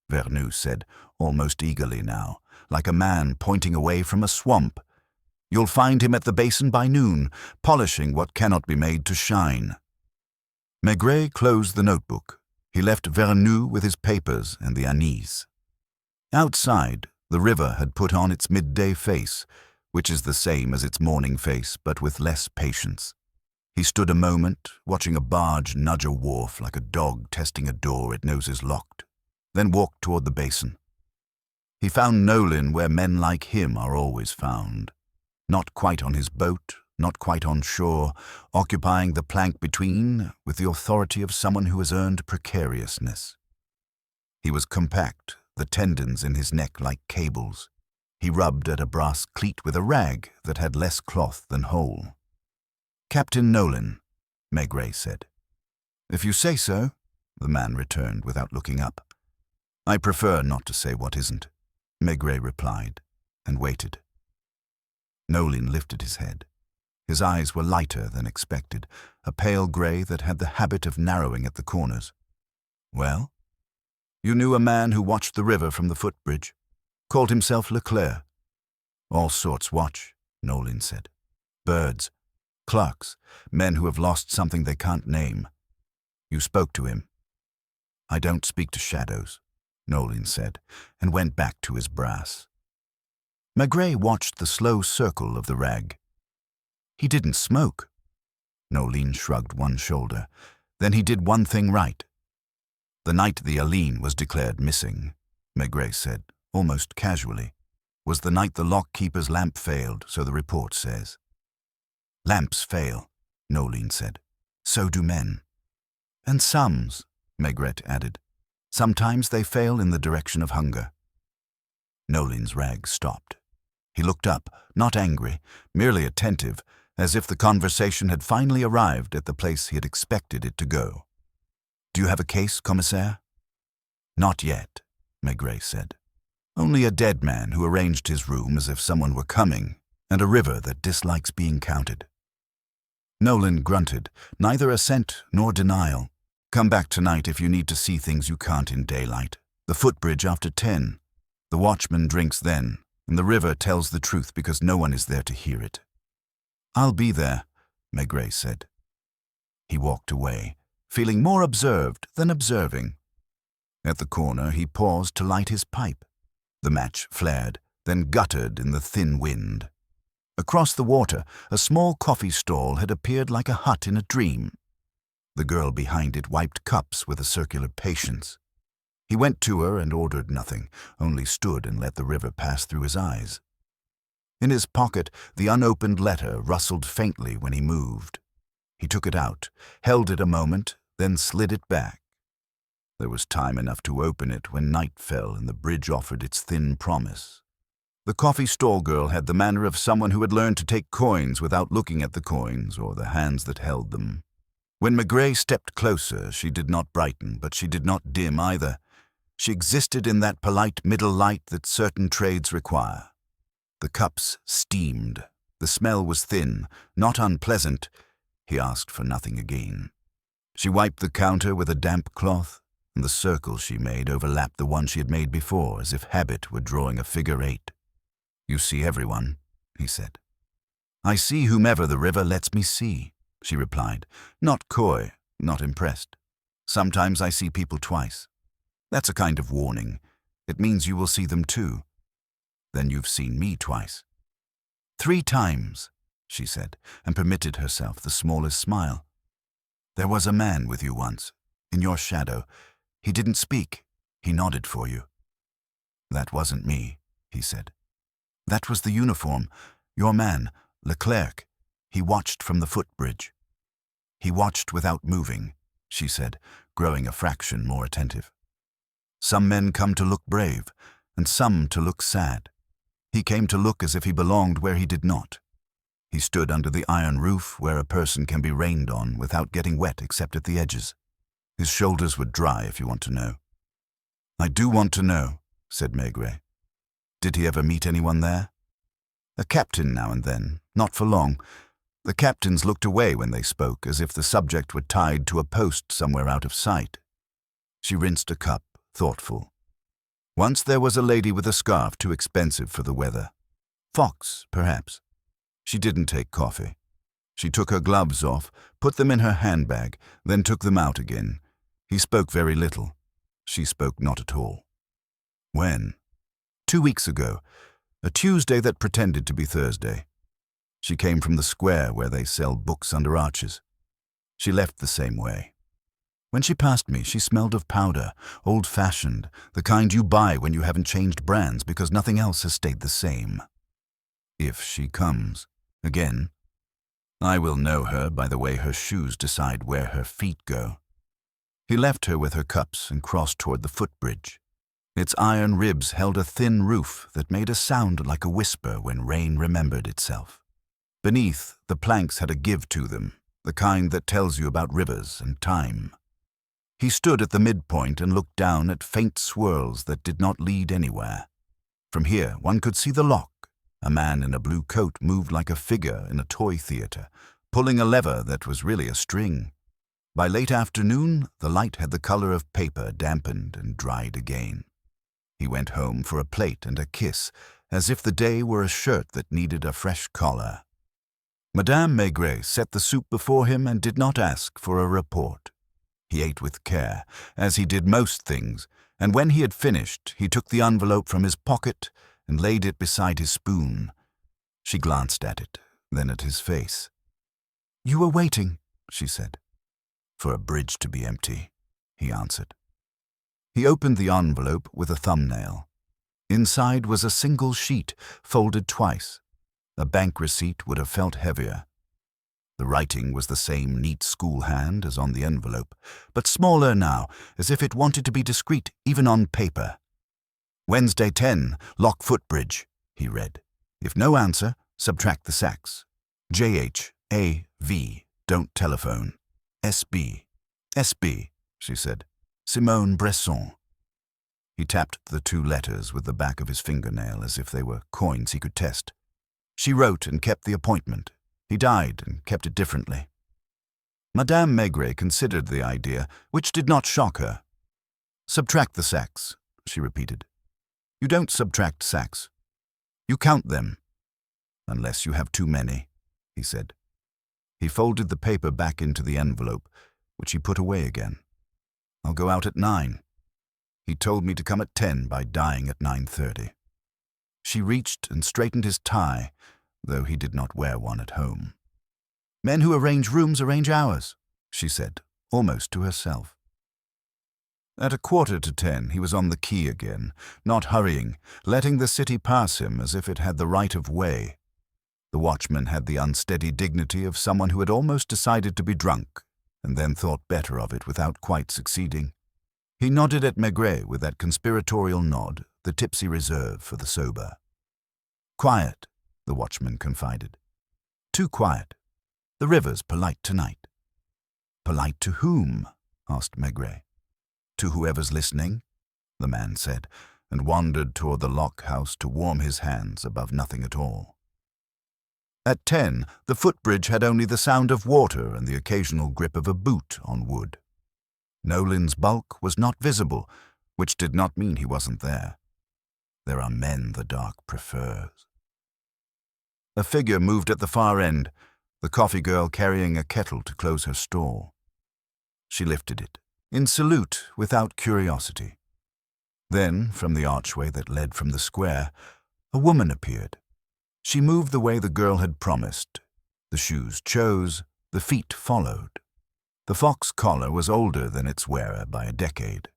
Vernoux said, almost eagerly now, like a man pointing away from a swamp. "You'll find him at the basin by noon, polishing what cannot be made to shine." Maigret closed the notebook. He left Vernoux with his papers and the anise. Outside, the river had put on its midday face, which is the same as its morning face, but with less patience. He stood a moment, watching a barge nudge a wharf like a dog testing a door it knows is locked, then walked toward the basin. He found Nolan where men like him are always found, not quite on his boat, not quite on shore, occupying the plank between with the authority of someone who has earned precariousness. He was compact, the tendons in his neck like cables. He rubbed at a brass cleat with a rag that had less cloth than hole. "Captain Nolan," Maigret said. "If you say so," the man returned without looking up. "I prefer not to say what isn't," Maigret replied, and waited. Nolan lifted his head. His eyes were lighter than expected, a pale grey that had the habit of narrowing at the corners. "Well? You knew a man who watched the river from the footbridge, called himself Leclerc." "All sorts watch," Nolan said. "Birds, clerks, men who have lost something they can't name. You spoke to him." "I don't speak to shadows," Nolan said, and went back to his brass. Maigret watched the slow circle of the rag. "He didn't smoke." Nolan shrugged one shoulder. "Then he did one thing right." "The night the Aline was declared missing," Maigret said, almost casually, "was the night the lock-keeper's lamp failed, so the report says." "Lamps fail," Nolan said. "So do men." "And sums," Maigret added. "Sometimes they fail in the direction of hunger." Nolan's rag stopped. He looked up, not angry, merely attentive, as if the conversation had finally arrived at the place he had expected it to go. "Do you have a case, commissaire?" "Not yet," Maigret said. "Only a dead man who arranged his room as if someone were coming, and a river that dislikes being counted." Nolan grunted, neither assent nor denial. "Come back tonight if you need to see things you can't in daylight. The footbridge after 10. The watchman drinks then, and the river tells the truth because no one is there to hear it." "I'll be there," Maigret said. He walked away, feeling more observed than observing. At the corner, he paused to light his pipe. The match flared, then guttered in the thin wind. Across the water, a small coffee stall had appeared like a hut in a dream. The girl behind it wiped cups with a circular patience. He went to her and ordered nothing, only stood and let the river pass through his eyes. In his pocket, the unopened letter rustled faintly when he moved. He took it out, held it a moment, then slid it back. There was time enough to open it when night fell and the bridge offered its thin promise. The coffee stall girl had the manner of someone who had learned to take coins without looking at the coins or the hands that held them. When Maigret stepped closer, she did not brighten, but she did not dim either. She existed in that polite middle light that certain trades require. The cups steamed. The smell was thin, not unpleasant. He asked for nothing again. She wiped the counter with a damp cloth, and the circle she made overlapped the one she had made before, as if habit were drawing a figure 8. "You see everyone," he said. "I see whomever the river lets me see," she replied, not coy, not impressed. "Sometimes I see people twice. That's a kind of warning. It means you will see them too. Then you've seen me twice." "3 times, she said, and permitted herself the smallest smile. "There was a man with you once, in your shadow. He didn't speak. He nodded for you." "That wasn't me," he said. "That was the uniform. Your man, Leclerc. He watched from the footbridge." "He watched without moving," she said, growing a fraction more attentive. "Some men come to look brave, and some to look sad. He came to look as if he belonged where he did not. He stood under the iron roof where a person can be rained on without getting wet except at the edges. His shoulders were dry, if you want to know." "I do want to know," said Maigret. "Did he ever meet anyone there?" "A captain now and then, not for long. The captains looked away when they spoke, as if the subject were tied to a post somewhere out of sight." She rinsed a cup, thoughtful. "Once there was a lady with a scarf too expensive for the weather. Fox, perhaps. She didn't take coffee. She took her gloves off, put them in her handbag, then took them out again. He spoke very little. She spoke not at all." "When?" 2 weeks ago. A Tuesday that pretended to be Thursday. She came from the square where they sell books under arches. She left the same way. When she passed me, she smelled of powder, old-fashioned, the kind you buy when you haven't changed brands because nothing else has stayed the same. If she comes. Again. I will know her by the way her shoes decide where her feet go. He left her with her cups and crossed toward the footbridge. Its iron ribs held a thin roof that made a sound like a whisper when rain remembered itself. Beneath, the planks had a give to them, the kind that tells you about rivers and time. He stood at the midpoint and looked down at faint swirls that did not lead anywhere. From here, one could see the lock. A man in a blue coat moved like a figure in a toy theater, pulling a lever that was really a string. By late afternoon, the light had the color of paper dampened and dried again. He went home for a plate and a kiss, as if the day were a shirt that needed a fresh collar. Madame Maigret set the soup before him and did not ask for a report. He ate with care, as he did most things, and when he had finished, he took the envelope from his pocket and laid it beside his spoon. She glanced at it, then at his face. "You were waiting," she said. "For a bridge to be empty," he answered. He opened the envelope with a thumbnail. Inside was a single sheet, folded twice. A bank receipt would have felt heavier. The writing was the same neat school hand as on the envelope, but smaller now, as if it wanted to be discreet even on paper. "Wednesday 10, Lock Footbridge," he read. "If no answer, subtract the sacks. JH-A-V, don't telephone. SB. SB, she said. Simone Bresson. He tapped the two letters with the back of his fingernail as if they were coins he could test. She wrote and kept the appointment. He died and kept it differently. Madame Maigret considered the idea, which did not shock her. "Subtract the sacks," she repeated. "You don't subtract sacks. You count them. Unless you have too many," he said. He folded the paper back into the envelope, which he put away again. "I'll go out at 9. He told me to come at 10 by dying at 9:30. She reached and straightened his tie, though he did not wear one at home. "Men who arrange rooms arrange hours," she said, almost to herself. At 9:45, he was on the quay again, not hurrying, letting the city pass him as if it had the right of way. The watchman had the unsteady dignity of someone who had almost decided to be drunk, and then thought better of it without quite succeeding. He nodded at Maigret with that conspiratorial nod, the tipsy reserve for the sober. "Quiet," the watchman confided. "Too quiet. The river's polite tonight." "Polite to whom?" asked Maigret. "To whoever's listening," the man said, and wandered toward the lock house to warm his hands above nothing at all. At 10, the footbridge had only the sound of water and the occasional grip of a boot on wood. Nolan's bulk was not visible, which did not mean he wasn't there. There are men the dark prefers. A figure moved at the far end, the coffee girl carrying a kettle to close her stall. She lifted it, in salute without curiosity. Then, from the archway that led from the square, a woman appeared. She moved the way the girl had promised. The shoes chose, the feet followed. The fox collar was older than its wearer by a decade.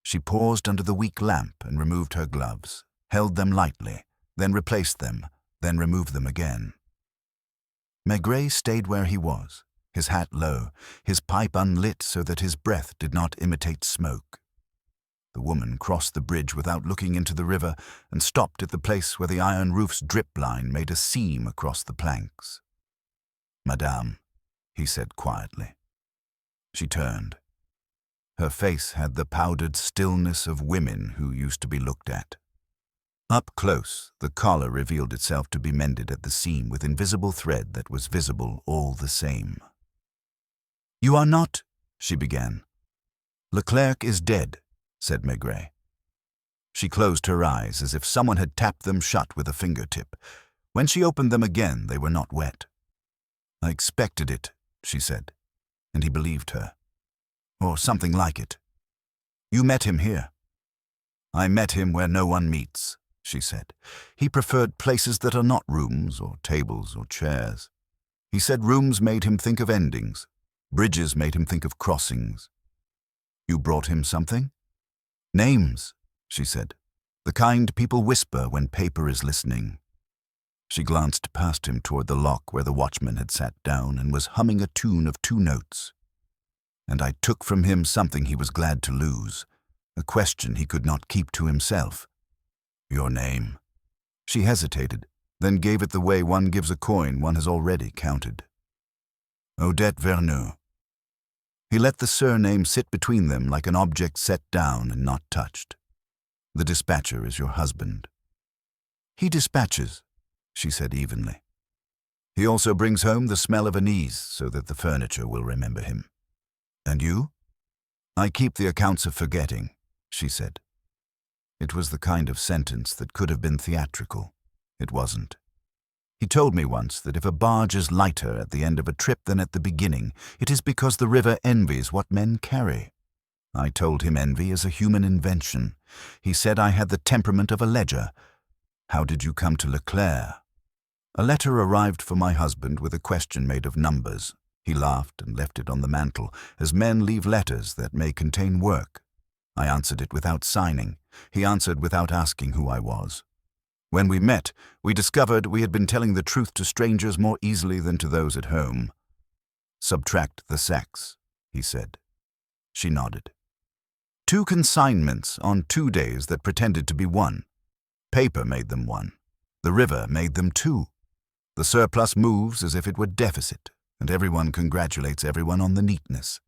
She paused under the weak lamp and removed her gloves, held them lightly, then replaced them, then removed them again. Maigret stayed where he was, his hat low, his pipe unlit so that his breath did not imitate smoke. The woman crossed the bridge without looking into the river and stopped at the place where the iron roof's drip line made a seam across the planks. "Madame," he said quietly. She turned. Her face had the powdered stillness of women who used to be looked at. Up close, the collar revealed itself to be mended at the seam with invisible thread that was visible all the same. "You are not," she began. "Leclerc is dead," said Maigret. She closed her eyes as if someone had tapped them shut with a fingertip. When she opened them again, they were not wet. "I expected it," she said, and he believed her. "Or something like it. You met him here." "I met him where no one meets," she said. "He preferred places that are not rooms or tables or chairs. He said rooms made him think of endings. Bridges made him think of crossings." "You brought him something?" "Names," she said. "The kind people whisper when paper is listening." She glanced past him toward the lock where the watchman had sat down and was humming a tune of 2 notes. And I took from him something he was glad to lose, a question he could not keep to himself. Your name? She hesitated, then gave it the way one gives a coin one has already counted. Odette Vernou. He let the surname sit between them like an object set down and not touched. The dispatcher is your husband. He dispatches, she said evenly. He also brings home the smell of anise so that the furniture will remember him. And you? I keep the accounts of forgetting, she said. It was the kind of sentence that could have been theatrical. It wasn't. He told me once that if a barge is lighter at the end of a trip than at the beginning, it is because the river envies what men carry. I told him envy is a human invention. He said I had the temperament of a ledger. How did you come to Leclerc? A letter arrived for my husband with a question made of numbers. He laughed and left it on the mantel, as men leave letters that may contain work. I answered it without signing. He answered without asking who I was. When we met, we discovered we had been telling the truth to strangers more easily than to those at home. Subtract the sex, he said. She nodded. 2 consignments on 2 days that pretended to be 1. Paper made them 1. The river made them 2. The surplus moves as if it were deficit, and everyone congratulates everyone on the neatness.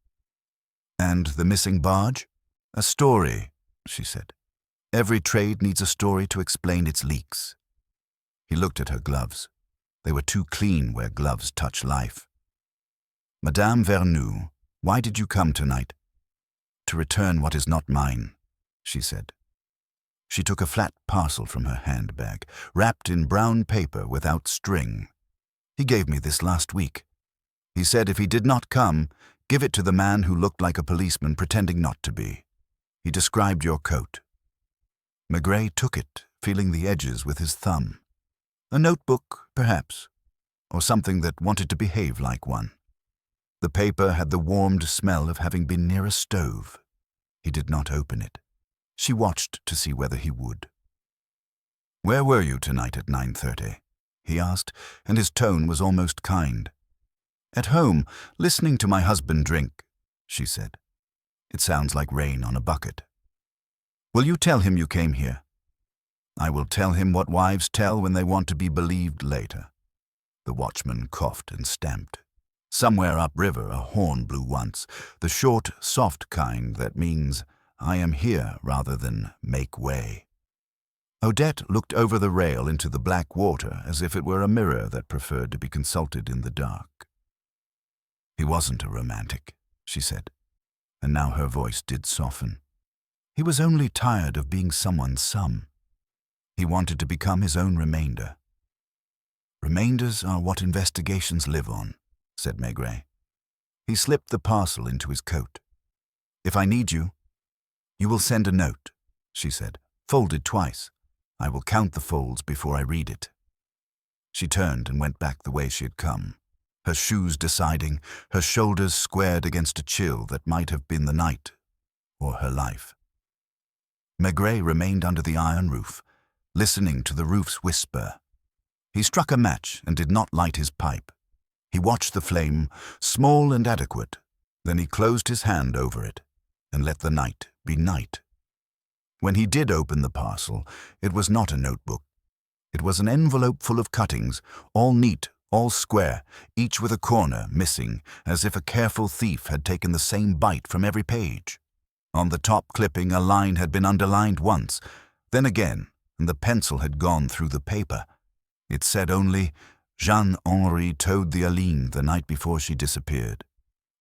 And the missing barge? A story, she said. Every trade needs a story to explain its leaks. He looked at her gloves. They were too clean where gloves touch life. Madame Vernou, why did you come tonight? To return what is not mine, she said. She took a flat parcel from her handbag, wrapped in brown paper without string. He gave me this last week. He said if he did not come, give it to the man who looked like a policeman pretending not to be. He described your coat. Maigret took it, feeling the edges with his thumb. A notebook, perhaps, or something that wanted to behave like one. The paper had the warmed smell of having been near a stove. He did not open it. She watched to see whether he would. Where were you tonight at 9:30? He asked, and his tone was almost kind. At home, listening to my husband drink, she said. It sounds like rain on a bucket. Will you tell him you came here? I will tell him what wives tell when they want to be believed later. The watchman coughed and stamped. Somewhere upriver a horn blew once, the short, soft kind that means I am here rather than make way. Odette looked over the rail into the black water as if it were a mirror that preferred to be consulted in the dark. He wasn't a romantic, she said, and now her voice did soften. He was only tired of being someone's son. He wanted to become his own remainder. Remainders are what investigations live on, said Maigret. He slipped the parcel into his coat. If I need you, you will send a note, she said, folded twice. I will count the folds before I read it. She turned and went back the way she had come, her shoes deciding, her shoulders squared against a chill that might have been the night or her life. Maigret remained under the iron roof, listening to the roof's whisper. He struck a match and did not light his pipe. He watched the flame, small and adequate. Then he closed his hand over it and let the night be night. When he did open the parcel, it was not a notebook. It was an envelope full of cuttings, all neat, all square, each with a corner missing, as if a careful thief had taken the same bite from every page. On the top clipping, a line had been underlined once, then again, and the pencil had gone through the paper. It said only, Jean-Henri towed the Aline the night before she disappeared.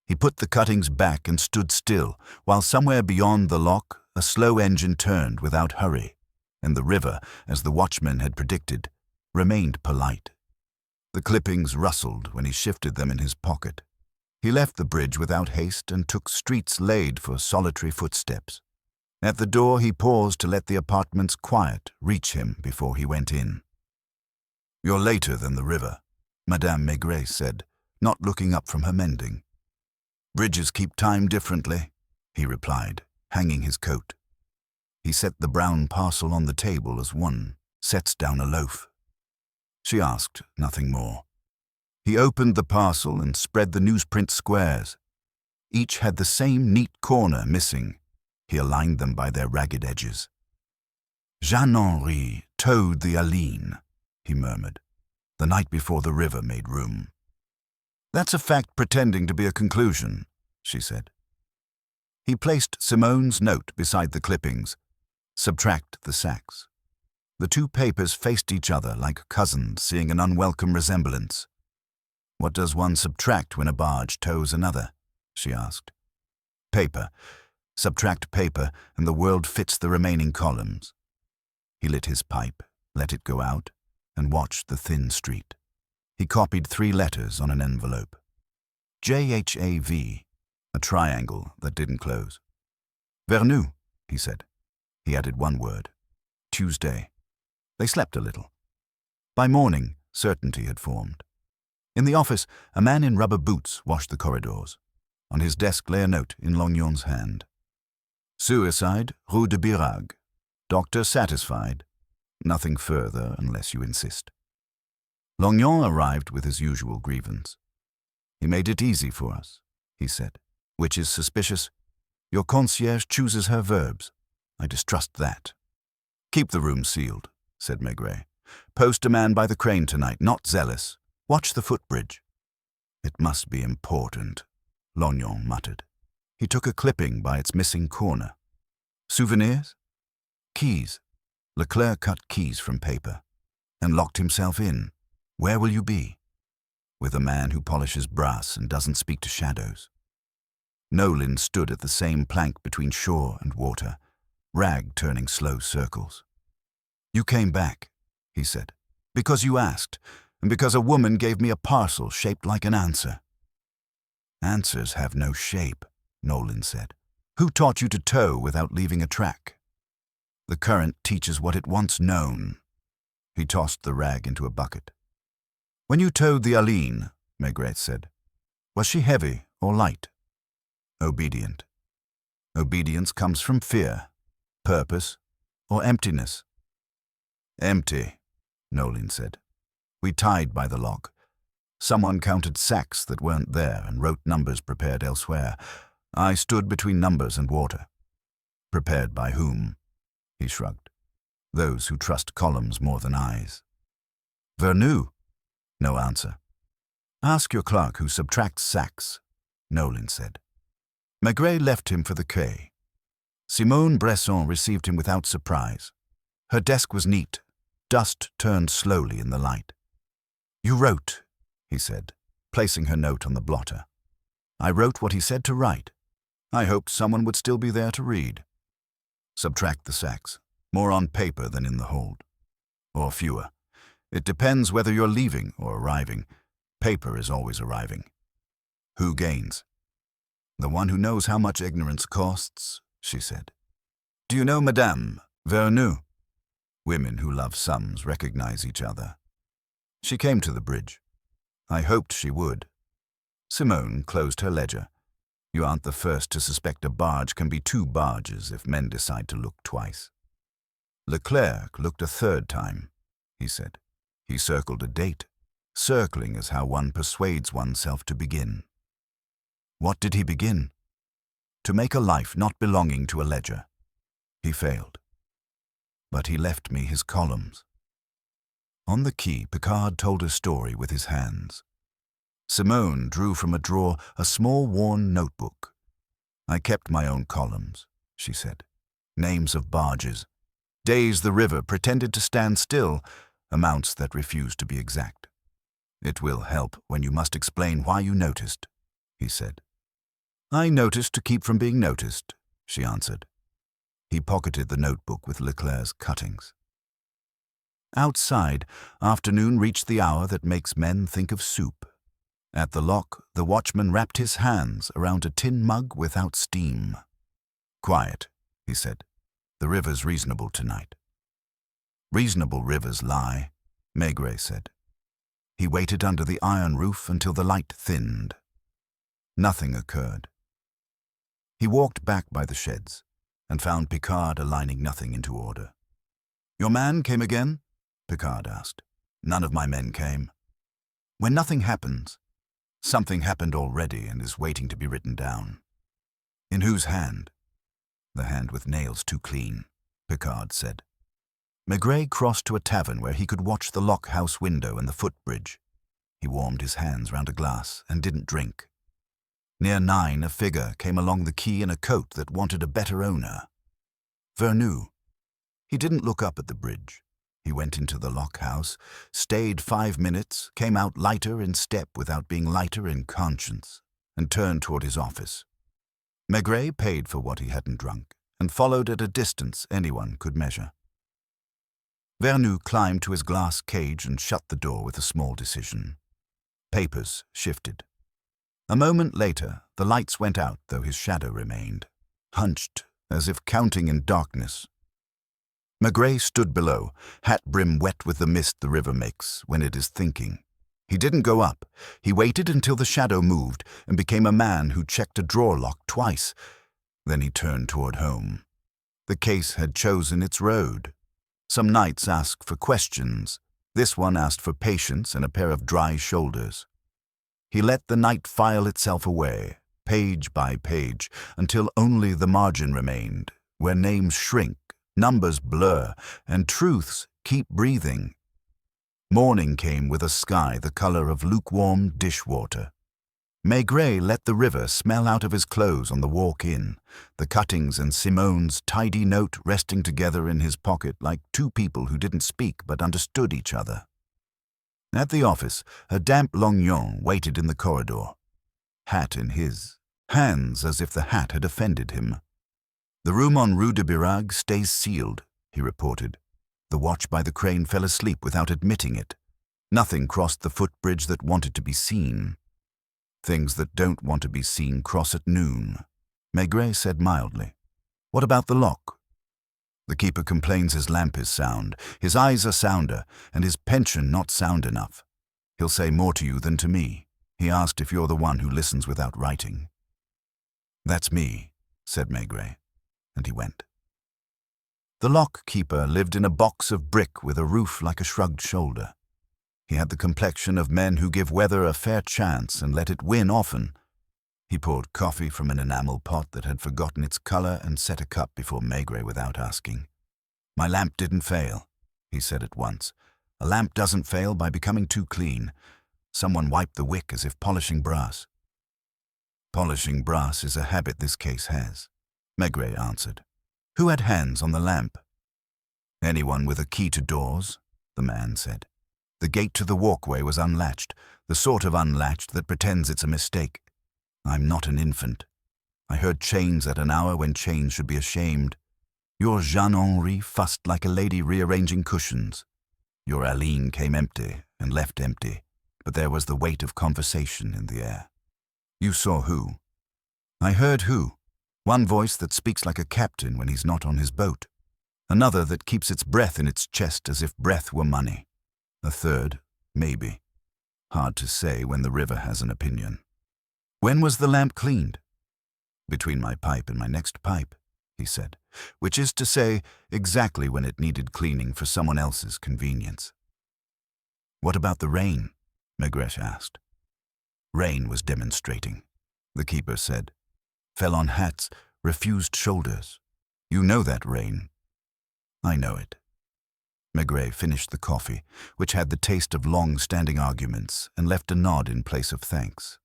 He put the cuttings back and stood still, while somewhere beyond the lock, a slow engine turned without hurry, and the river, as the watchman had predicted, remained polite. The clippings rustled when he shifted them in his pocket. He left the bridge without haste and took streets laid for solitary footsteps. At the door he paused to let the apartment's quiet reach him before he went in. You're later than the river, Madame Maigret said, not looking up from her mending. Bridges keep time differently, he replied, hanging his coat. He set the brown parcel on the table as one sets down a loaf. She asked nothing more. He opened the parcel and spread the newsprint squares. Each had the same neat corner missing. He aligned them by their ragged edges. Jean-Henri towed the Aline, he murmured, the night before the river made room. That's a fact pretending to be a conclusion, she said. He placed Simon's note beside the clippings. Subtract the sacks. The two papers faced each other like cousins seeing an unwelcome resemblance. What does one subtract when a barge tows another? She asked. Paper. Subtract paper, and the world fits the remaining columns. He lit his pipe, let it go out, and watched the thin street. He copied 3 letters on an envelope. JHAV, a triangle that didn't close. Vernou, he said. He added 1 word. Tuesday. They slept a little. By morning, certainty had formed. In the office, a man in rubber boots washed the corridors. On his desk lay a note in Lognon's hand. Suicide, Rue de Birague. Doctor satisfied. Nothing further unless you insist. Lognon arrived with his usual grievance. He made it easy for us, he said. Which is suspicious. Your concierge chooses her verbs. I distrust that. Keep the room sealed, said Maigret. Post a man by the crane tonight, not zealous. Watch the footbridge. It must be important, Lognon muttered. He took a clipping by its missing corner. Souvenirs? Keys. Leclerc cut keys from paper and locked himself in. Where will you be? With a man who polishes brass and doesn't speak to shadows. Nolan stood at the same plank between shore and water, rag turning slow circles. You came back, he said, because you asked, and because a woman gave me a parcel shaped like an answer. Answers have no shape, Nolan said. Who taught you to tow without leaving a track? The current teaches what it wants known. He tossed the rag into a bucket. When you towed the Aline, Maigret said, was she heavy or light? Obedient. Obedience comes from fear, purpose, or emptiness. Empty, Nolan said. We tied by the lock. Someone counted sacks that weren't there and wrote numbers prepared elsewhere. I stood between numbers and water. Prepared by whom? He shrugged. Those who trust columns more than eyes. Vernou? No answer. Ask your clerk who subtracts sacks, Nolan said. Maigret left him for the quay. Simone Bresson received him without surprise. Her desk was neat. Dust turned slowly in the light. You wrote, he said, placing her note on the blotter. I wrote what he said to write. I hoped someone would still be there to read. Subtract the sacks. More on paper than in the hold. Or fewer. It depends whether you're leaving or arriving. Paper is always arriving. Who gains? The one who knows how much ignorance costs, she said. Do you know Madame Vernou? Women who love sums recognize each other. She came to the bridge. I hoped she would. Simone closed her ledger. You aren't the first to suspect a barge can be 2 barges if men decide to look twice. Leclerc looked a 3rd time, he said. He circled a date. Circling is how one persuades oneself to begin. What did he begin? To make a life not belonging to a ledger. He failed. But he left me his columns. On the quay, Picard told her story with his hands. Simone drew from a drawer a small worn notebook. I kept my own columns, she said. Names of barges. Days the river pretended to stand still, amounts that refused to be exact. It will help when you must explain why you noticed, he said. I noticed to keep from being noticed, she answered. He pocketed the notebook with Leclerc's cuttings. Outside, afternoon reached the hour that makes men think of soup. At the lock, the watchman wrapped his hands around a tin mug without steam. Quiet, he said. The river's reasonable tonight. Reasonable rivers lie, Maigret said. He waited under the iron roof until the light thinned. Nothing occurred. He walked back by the sheds and found Picard aligning nothing into order. Your man came again? Picard asked. None of my men came. When nothing happens, something happened already and is waiting to be written down. In whose hand? The hand with nails too clean, Picard said. Maigret crossed to a tavern where he could watch the lock house window and the footbridge. He warmed his hands round a glass and didn't drink. Near 9, a figure came along the quay in a coat that wanted a better owner. Vernou. He didn't look up at the bridge. He went into the lock house, stayed 5 minutes, came out lighter in step without being lighter in conscience, and turned toward his office. Maigret paid for what he hadn't drunk, and followed at a distance anyone could measure. Vernou climbed to his glass cage and shut the door with a small decision. Papers shifted. A moment later, the lights went out, though his shadow remained, hunched as if counting in darkness. Maigret stood below, hat brim wet with the mist the river makes when it is thinking. He didn't go up. He waited until the shadow moved and became a man who checked a drawer lock twice. Then he turned toward home. The case had chosen its road. Some nights ask for questions. This one asked for patience and a pair of dry shoulders. He let the night file itself away, page by page, until only the margin remained, where names shrink, numbers blur, and truths keep breathing. Morning came with a sky the color of lukewarm dishwater. Maigret let the river smell out of his clothes on the walk in, the cuttings and Simenon's tidy note resting together in his pocket like two people who didn't speak but understood each other. At the office, a damp lorgnon waited in the corridor, hat in his, hands as if the hat had offended him. "The room on Rue de Birague stays sealed," he reported. The watch by the crane fell asleep without admitting it. Nothing crossed the footbridge that wanted to be seen. Things that don't want to be seen cross at noon, Maigret said mildly. "What about the lock?" "The keeper complains his lamp is sound, his eyes are sounder, and his pension not sound enough. He'll say more to you than to me. He asked if you're the one who listens without writing." "That's me," said Maigret, and he went. The lock-keeper lived in a box of brick with a roof like a shrugged shoulder. He had the complexion of men who give weather a fair chance and let it win often. He poured coffee from an enamel pot that had forgotten its color and set a cup before Maigret without asking. "My lamp didn't fail," he said at once. "A lamp doesn't fail by becoming too clean. Someone wiped the wick as if polishing brass." "Polishing brass is a habit this case has," Maigret answered. "Who had hands on the lamp?" "Anyone with a key to doors," the man said. "The gate to the walkway was unlatched, the sort of unlatched that pretends it's a mistake. I'm not an infant. I heard chains at an hour when chains should be ashamed. Your Jeanne-Henri fussed like a lady rearranging cushions. Your Aline came empty and left empty, but there was the weight of conversation in the air. You saw who?" "I heard who. One voice that speaks like a captain when he's not on his boat. Another that keeps its breath in its chest as if breath were money. A third, maybe. Hard to say when the river has an opinion." "When was the lamp cleaned?" "Between my pipe and my next pipe," he said, "which is to say, exactly when it needed cleaning for someone else's convenience." "What about the rain?" Maigret asked. "Rain was demonstrating," the keeper said. "Fell on hats, refused shoulders. You know that rain." "I know it." Maigret finished the coffee, which had the taste of long-standing arguments, and left a nod in place of thanks.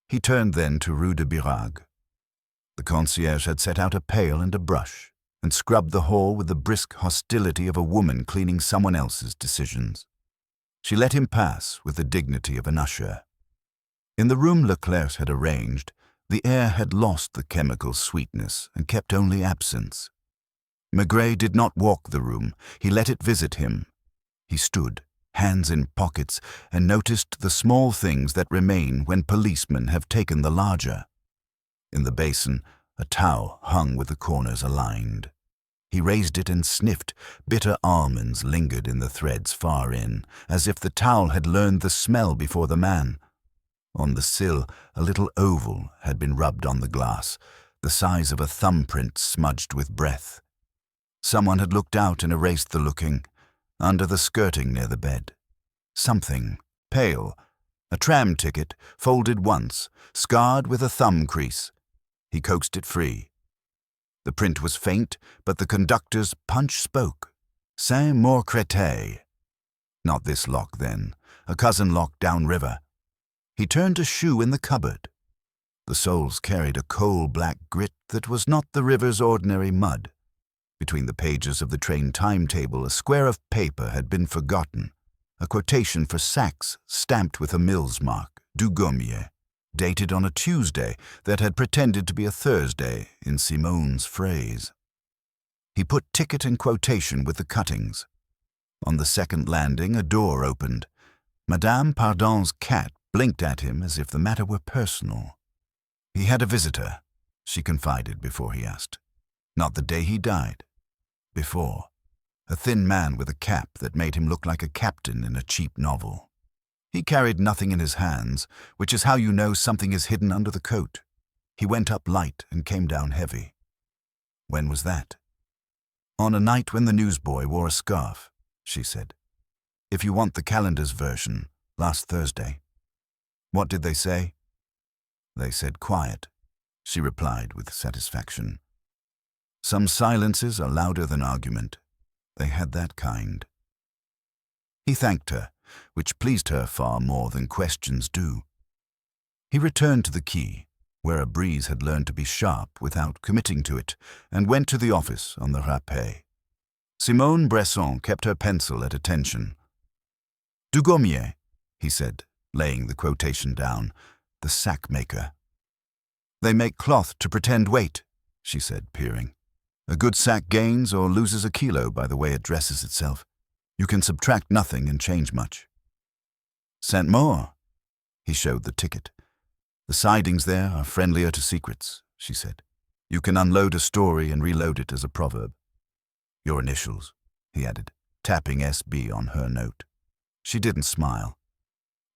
He turned then to Rue de Birague. The concierge had set out a pail and a brush, and scrubbed the hall with the brisk hostility of a woman cleaning someone else's decisions. She let him pass with the dignity of an usher. In the room Leclerc had arranged, the air had lost the chemical sweetness and kept only absence. Maigret did not walk the room, he let it visit him. He stood, hands in pockets, and noticed the small things that remain when policemen have taken the larger. In the basin, a towel hung with the corners aligned. He raised it and sniffed. Bitter almonds lingered in the threads far in, as if the towel had learned the smell before the man. On the sill, a little oval had been rubbed on the glass, the size of a thumbprint smudged with breath. Someone had looked out and erased the looking, under the skirting near the bed. Something, pale, a tram ticket, folded once, scarred with a thumb crease. He coaxed it free. The print was faint, but the conductor's punch spoke. Saint-Maur-Créteil. Not this lock, then. A cousin lock downriver. He turned a shoe in the cupboard. The soles carried a coal-black grit that was not the river's ordinary mud. Between the pages of the train timetable, a square of paper had been forgotten. A quotation for sacks stamped with a Mills mark, du Gommier, dated on a Tuesday that had pretended to be a Thursday in Simenon's phrase. He put ticket and quotation with the cuttings. On the second landing, a door opened. Madame Pardon's cat blinked at him as if the matter were personal. He had a visitor, she confided before he asked. Not the day he died. Before. A thin man with a cap that made him look like a captain in a cheap novel. He carried nothing in his hands, which is how you know something is hidden under the coat. He went up light and came down heavy. When was that? On a night when the newsboy wore a scarf, she said. If you want the calendar's version, last Thursday. What did they say? They said quiet, she replied with satisfaction. Some silences are louder than argument. They had that kind. He thanked her, which pleased her far more than questions do. He returned to the quay, where a breeze had learned to be sharp without committing to it, and went to the office on the Rapet. Simone Bresson kept her pencil at attention. Du Gommier, he said, laying the quotation down, the sack maker. They make cloth to pretend weight, she said, peering. A good sack gains or loses a kilo by the way it dresses itself. You can subtract nothing and change much. Saint-Maur, he showed the ticket. The sidings there are friendlier to secrets, she said. You can unload a story and reload it as a proverb. Your initials, he added, tapping SB on her note. She didn't smile.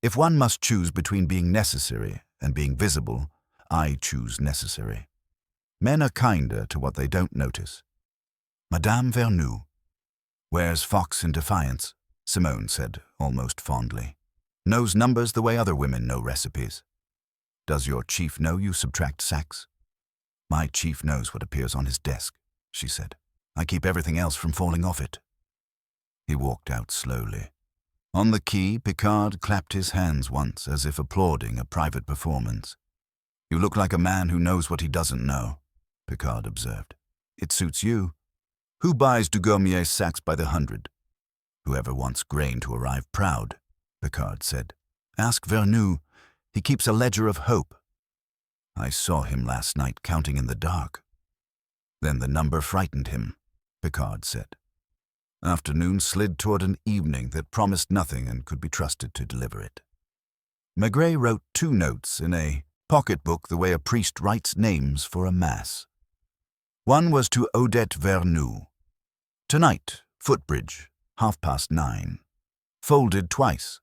If one must choose between being necessary and being visible, I choose necessary. Men are kinder to what they don't notice. Madame Vernou. Wears fox in defiance, Simone said, almost fondly. Knows numbers the way other women know recipes. Does your chief know you subtract sacks? My chief knows what appears on his desk, she said. I keep everything else from falling off it. He walked out slowly. On the quay, Picard clapped his hands once as if applauding a private performance. You look like a man who knows what he doesn't know, Picard observed. It suits you. Who buys du Gommier's sacks by the 100? Whoever wants grain to arrive proud, Picard said. Ask Vernou. He keeps a ledger of hope. I saw him last night counting in the dark. Then the number frightened him, Picard said. Afternoon slid toward an evening that promised nothing and could be trusted to deliver it. Maigret wrote 2 notes in a pocketbook the way a priest writes names for a mass. One was to Odette Vernou. Tonight, footbridge, 9:30. Folded twice.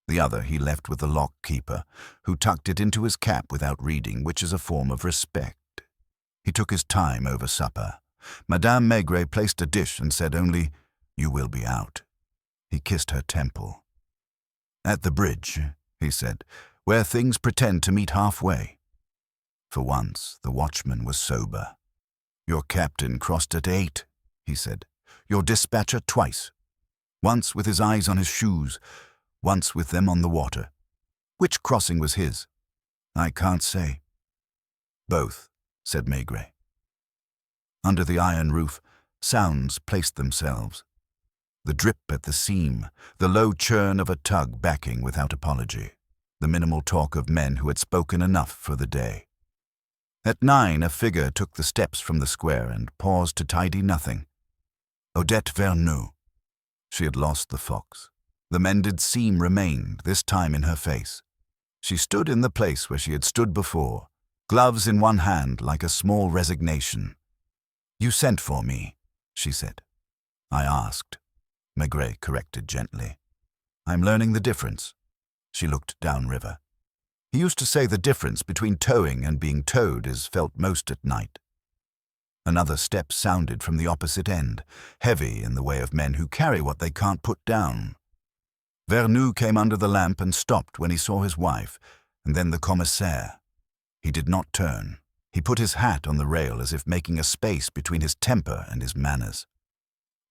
The other he left with the lock-keeper, who tucked it into his cap without reading, which is a form of respect. He took his time over supper. Madame Maigret placed a dish and said only, "You will be out." He kissed her temple. At the bridge, he said, where things pretend to meet halfway. For once, the watchman was sober. Your captain crossed at 8, he said. Your dispatcher twice. Once with his eyes on his shoes, once with them on the water. Which crossing was his? I can't say. Both, said Maigret. Under the iron roof, sounds placed themselves. The drip at the seam, the low churn of a tug backing without apology, the minimal talk of men who had spoken enough for the day. At 9, a figure took the steps from the square and paused to tidy nothing. Odette Vernou. She had lost the fox. The mended seam remained, this time in her face. She stood in the place where she had stood before, gloves in one hand like a small resignation. You sent for me, she said. I asked. Maigret corrected gently. I'm learning the difference. She looked downriver. He used to say the difference between towing and being towed is felt most at night. Another step sounded from the opposite end, heavy in the way of men who carry what they can't put down. Vernou came under the lamp and stopped when he saw his wife, and then the commissaire. He did not turn. He put his hat on the rail as if making a space between his temper and his manners.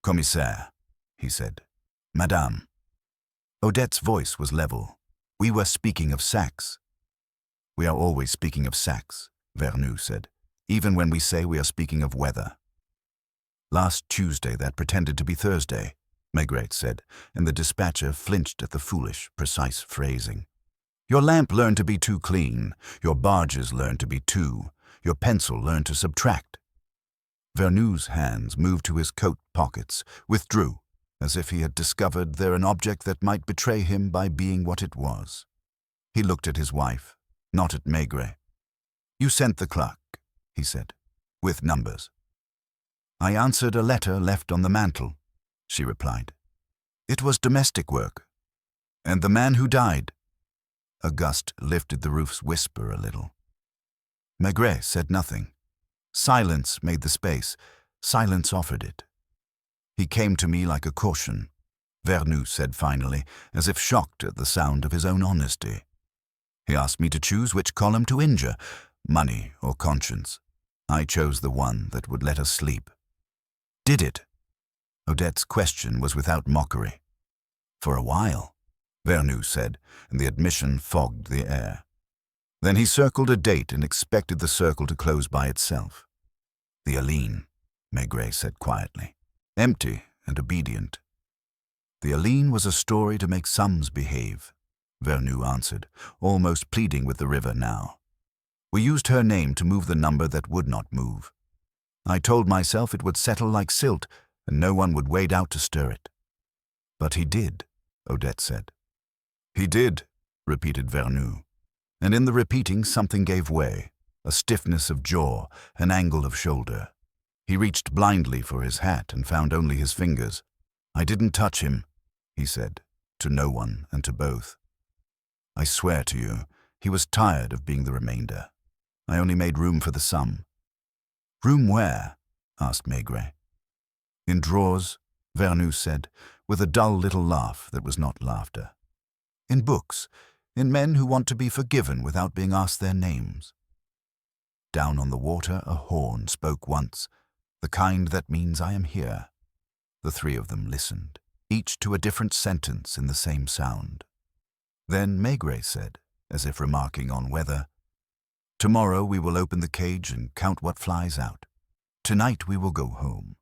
"Commissaire," he said. "Madame." Odette's voice was level. "We were speaking of Saxe." "We are always speaking of Saxe," Vernou said, "even when we say we are speaking of weather." "Last Tuesday that pretended to be Thursday," Maigret said, and the dispatcher flinched at the foolish, precise phrasing. "Your lamp learned to be too clean, your barges learned to be two, your pencil learned to subtract." Vernou's hands moved to his coat pockets, withdrew, as if he had discovered there an object that might betray him by being what it was. He looked at his wife, not at Maigret. "You sent the clerk," he said, "with numbers." "I answered a letter left on the mantel," she replied. "It was domestic work." "And the man who died?" A gust lifted the roof's whisper a little. Maigret said nothing. Silence made the space. Silence offered it. "He came to me like a caution," Vernou said finally, as if shocked at the sound of his own honesty. "He asked me to choose which column to injure, money or conscience. I chose the one that would let us sleep." "Did it?" Odette's question was without mockery. "For a while," Vernou said, and the admission fogged the air. Then he circled a date and expected the circle to close by itself. "The Aline," Maigret said quietly, empty and obedient. "The Aline was a story to make sums behave," Vernou answered, almost pleading with the river now. "We used her name to move the number that would not move. I told myself it would settle like silt, and no one would wade out to stir it." "But he did," Odette said. "He did," repeated Vernou, and in the repeating something gave way, a stiffness of jaw, an angle of shoulder. He reached blindly for his hat and found only his fingers. "I didn't touch him," he said, to no one and to both. "I swear to you, he was tired of being the remainder. I only made room for the sum." "Room where?" asked Maigret. "In drawers," Vernou said, with a dull little laugh that was not laughter. "In books, in men who want to be forgiven without being asked their names." Down on the water a horn spoke once, the kind that means I am here. The three of them listened, each to a different sentence in the same sound. Then Maigret said, as if remarking on weather, "Tomorrow we will open the cage and count what flies out. Tonight we will go home."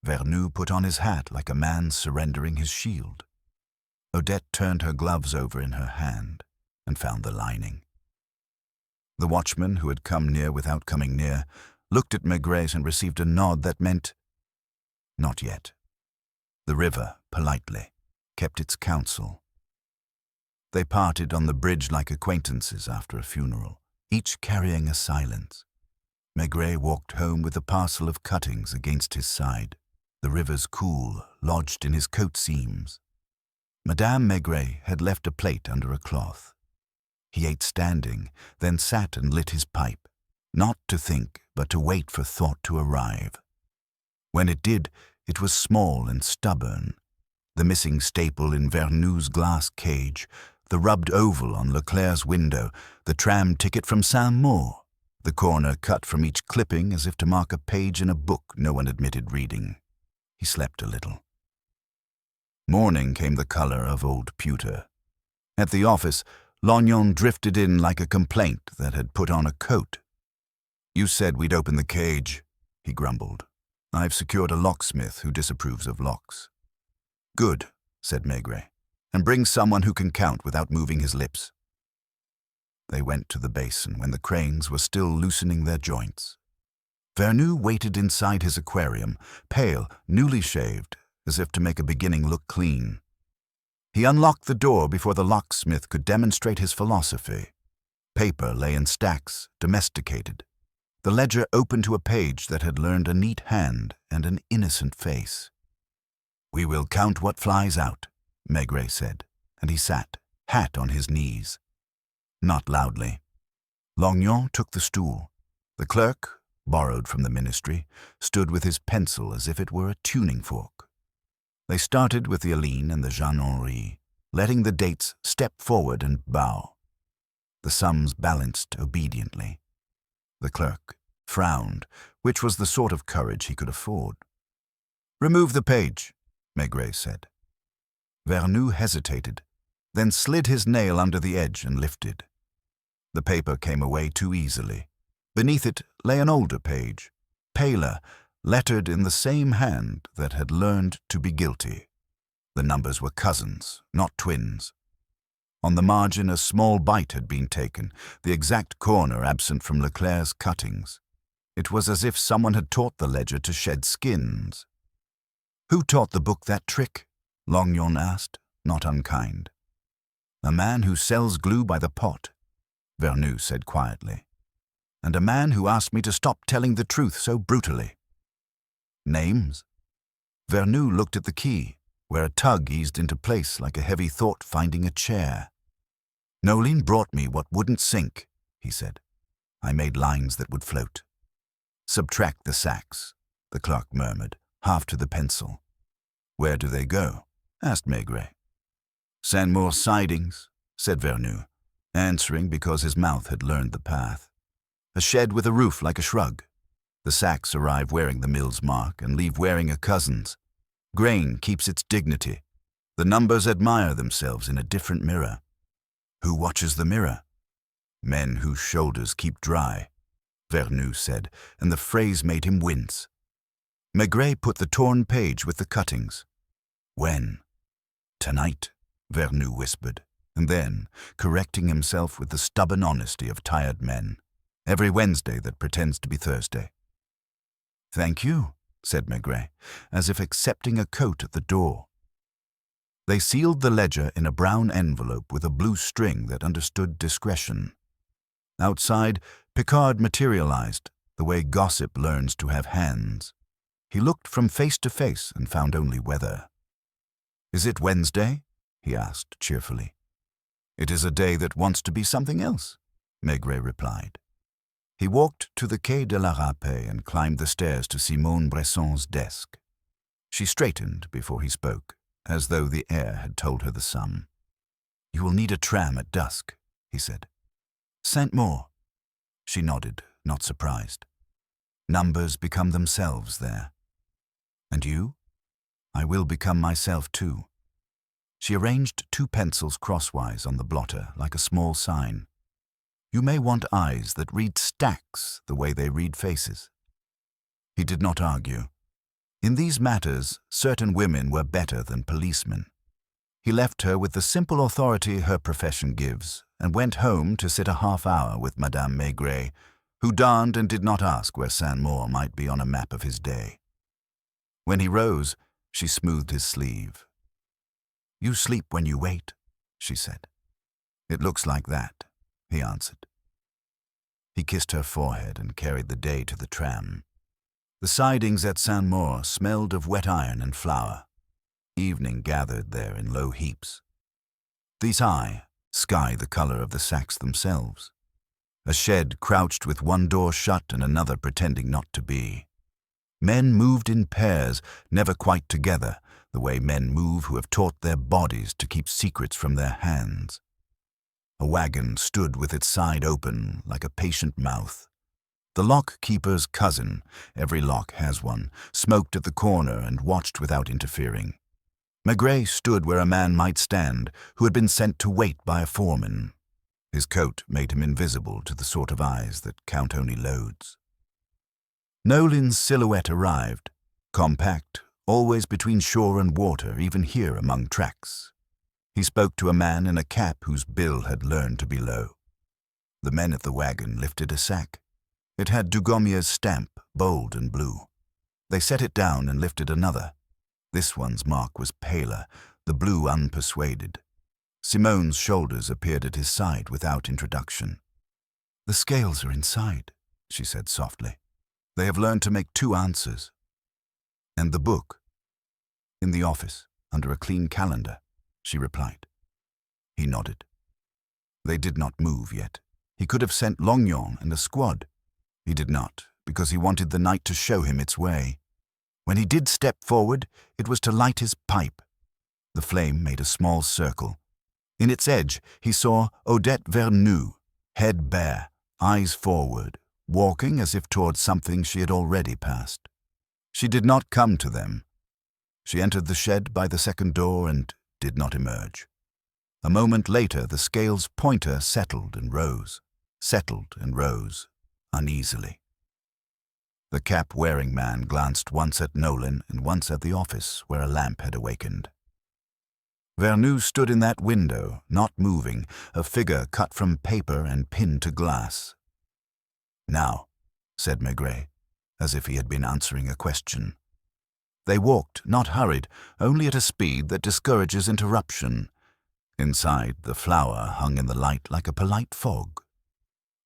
Vernou put on his hat like a man surrendering his shield. Odette turned her gloves over in her hand and found the lining. The watchman, who had come near without coming near, looked at Maigret and received a nod that meant, "Not yet." The river, politely, kept its counsel. They parted on the bridge like acquaintances after a funeral, each carrying a silence. Maigret walked home with a parcel of cuttings against his side, the river's cool lodged in his coat seams. Madame Maigret had left a plate under a cloth. He ate standing, then sat and lit his pipe, not to think, but to wait for thought to arrive. When it did, it was small and stubborn. The missing staple in Vernou's glass cage, the rubbed oval on Leclerc's window, the tram ticket from Saint-Maur, the corner cut from each clipping as if to mark a page in a book no one admitted reading. He slept a little. Morning came the color of old pewter. At the office, Lognon drifted in like a complaint that had put on a coat. "You said we'd open the cage," he grumbled. "I've secured a locksmith who disapproves of locks." "Good," said Maigret, "and bring someone who can count without moving his lips." They went to the basin when the cranes were still loosening their joints. Vernou waited inside his aquarium, pale, newly shaved, as if to make a beginning look clean. He unlocked the door before the locksmith could demonstrate his philosophy. Paper lay in stacks, domesticated. The ledger opened to a page that had learned a neat hand and an innocent face. "We will count what flies out," Maigret said, and he sat, hat on his knees. Not loudly. Lognon took the stool. The clerk, borrowed from the ministry, stood with his pencil as if it were a tuning fork. They started with the Aline and the Jean Henri, letting the dates step forward and bow. The sums balanced obediently. The clerk frowned, which was the sort of courage he could afford. "Remove the page," Maigret said. Vernou hesitated, then slid his nail under the edge and lifted. The paper came away too easily. Beneath it lay an older page, paler, lettered in the same hand that had learned to be guilty. The numbers were cousins, not twins. On the margin a small bite had been taken, the exact corner absent from Leclerc's cuttings. It was as if someone had taught the ledger to shed skins. "Who taught the book that trick?" Longyon asked, not unkind. "A man who sells glue by the pot," Vernou said quietly. "And a man who asked me to stop telling the truth so brutally." "Names?" Vernou looked at the key, where a tug eased into place like a heavy thought finding a chair. "Nolin brought me what wouldn't sink," he said. "I made lines that would float." "Subtract the sacks," the clerk murmured, half to the pencil. "Where do they go?" asked Maigret. "Saint-Maur's sidings," said Vernou, answering because his mouth had learned the path. "A shed with a roof like a shrug. The sacks arrive wearing the mill's mark and leave wearing a cousin's. Grain keeps its dignity. The numbers admire themselves in a different mirror." "Who watches the mirror?" "Men whose shoulders keep dry," Vernou said, and the phrase made him wince. Maigret put the torn page with the cuttings. "When?" "Tonight," Vernou whispered, and then, correcting himself with the stubborn honesty of tired men, "every Wednesday that pretends to be Thursday." "Thank you," said Maigret, as if accepting a coat at the door. They sealed the ledger in a brown envelope with a blue string that understood discretion. Outside, Picard materialized, the way gossip learns to have hands. He looked from face to face and found only weather. "Is it Wednesday?" he asked cheerfully. "It is a day that wants to be something else," Maigret replied. He walked to the Quai de la Râpée and climbed the stairs to Simone Bresson's desk. She straightened before he spoke, as though the air had told her the sum. "You will need a tram at dusk," he said. "Saint-Maur?" She nodded, not surprised. "Numbers become themselves there." "And you?" "I will become myself too." She arranged 2 pencils crosswise on the blotter like a small sign. "You may want eyes that read stacks the way they read faces." He did not argue. In these matters, certain women were better than policemen. He left her with the simple authority her profession gives and went home to sit a half-hour with Madame Maigret, who darned and did not ask where Saint-Maur might be on a map of his day. When he rose, she smoothed his sleeve. "You sleep when you wait," she said. "It looks like that," he answered. He kissed her forehead and carried the day to the tram. The sidings at Saint-Maur smelled of wet iron and flour. Evening gathered there in low heaps. These high, sky the color of the sacks themselves. A shed crouched with one door shut and another pretending not to be. Men moved in pairs, never quite together, the way men move who have taught their bodies to keep secrets from their hands. A wagon stood with its side open like a patient mouth. The lock-keeper's cousin, every lock has one, smoked at the corner and watched without interfering. Maigret stood where a man might stand who had been sent to wait by a foreman. His coat made him invisible to the sort of eyes that count only loads. Nolin's silhouette arrived, compact, always between shore and water, even here among tracks. He spoke to a man in a cap whose bill had learned to be low. The men at the wagon lifted a sack. It had Dugommiers' stamp, bold and blue. They set it down and lifted another. This one's mark was paler, the blue unpersuaded. Simon's shoulders appeared at his side without introduction. "The scales are inside," she said softly. "They have learned to make 2 answers." "And the book?" "In the office, under a clean calendar," she replied. He nodded. They did not move yet. He could have sent Longyon and a squad. He did not, because he wanted the night to show him its way. When he did step forward, it was to light his pipe. The flame made a small circle. In its edge, he saw Odette Vernou, head bare, eyes forward, walking as if towards something she had already passed. She did not come to them. She entered the shed by the second door and did not emerge. A moment later, the scale's pointer settled and rose, uneasily. The cap-wearing man glanced once at Nolan and once at the office where a lamp had awakened. Vernou stood in that window, not moving, a figure cut from paper and pinned to glass. "Now," said Maigret, as if he had been answering a question. They walked, not hurried, only at a speed that discourages interruption. Inside, the flower hung in the light like a polite fog.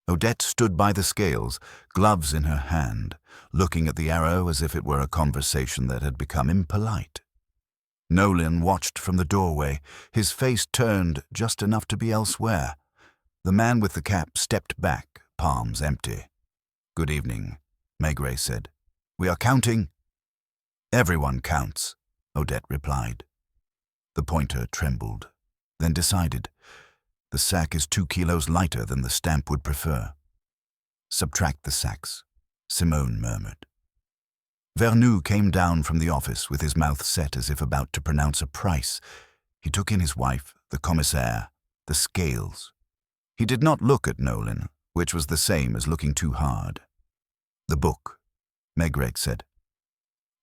Odette stood by the scales, gloves in her hand, looking at the arrow as if it were a conversation that had become impolite. Nolan watched from the doorway, his face turned just enough to be elsewhere. The man with the cap stepped back, palms empty. "Good evening," Maigret said. "We are counting." "Everyone counts," Odette replied. The pointer trembled, then decided. "The sack is 2 kilos lighter than the stamp would prefer." "Subtract the sacks," Simenon murmured. Vernou came down from the office with his mouth set as if about to pronounce a price. He took in his wife, the commissaire, the scales. He did not look at Nolan, which was the same as looking too hard. "The book," Maigret said.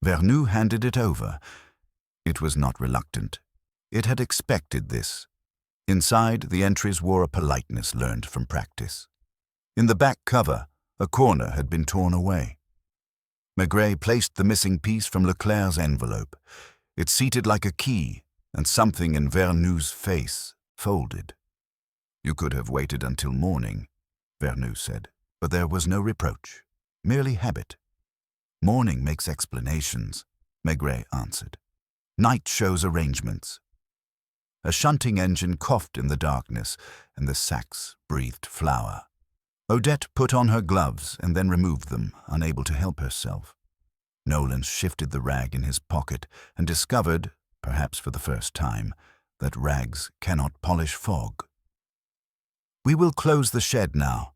Vernou handed it over. It was not reluctant. It had expected this. Inside, the entries wore a politeness learned from practice. In the back cover, a corner had been torn away. Maigret placed the missing piece from Leclerc's envelope. It seated like a key, and something in Vernou's face folded. "You could have waited until morning," Vernou said, but there was no reproach, merely habit. "Morning makes explanations," Maigret answered. "Night shows arrangements." A shunting engine coughed in the darkness, and the sacks breathed flour. Odette put on her gloves and then removed them, unable to help herself. Nolan shifted the rag in his pocket and discovered, perhaps for the first time, that rags cannot polish fog. "We will close the shed now,"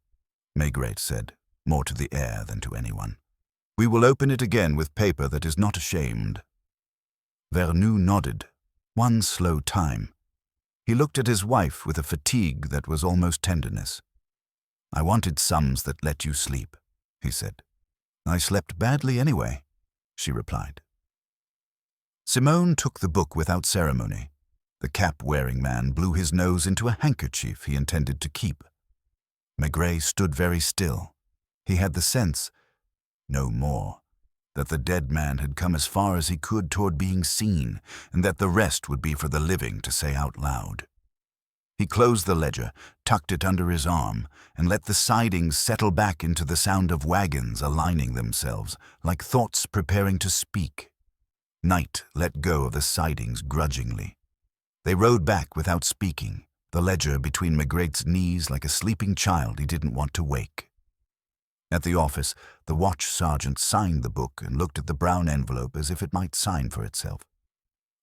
Maigret said, more to the air than to anyone. "We will open it again with paper that is not ashamed." Vernou nodded, one slow time. He looked at his wife with a fatigue that was almost tenderness. "I wanted sums that let you sleep," he said. "I slept badly anyway," she replied. Simenon took the book without ceremony. The cap-wearing man blew his nose into a handkerchief he intended to keep. Maigret stood very still. He had the sense, no more, that the dead man had come as far as he could toward being seen, and that the rest would be for the living to say out loud. He closed the ledger, tucked it under his arm, and let the sidings settle back into the sound of wagons aligning themselves, like thoughts preparing to speak. Night let go of the sidings grudgingly. They rode back without speaking, the ledger between Maigret's knees like a sleeping child he didn't want to wake. At the office, the watch sergeant signed the book and looked at the brown envelope as if it might sign for itself.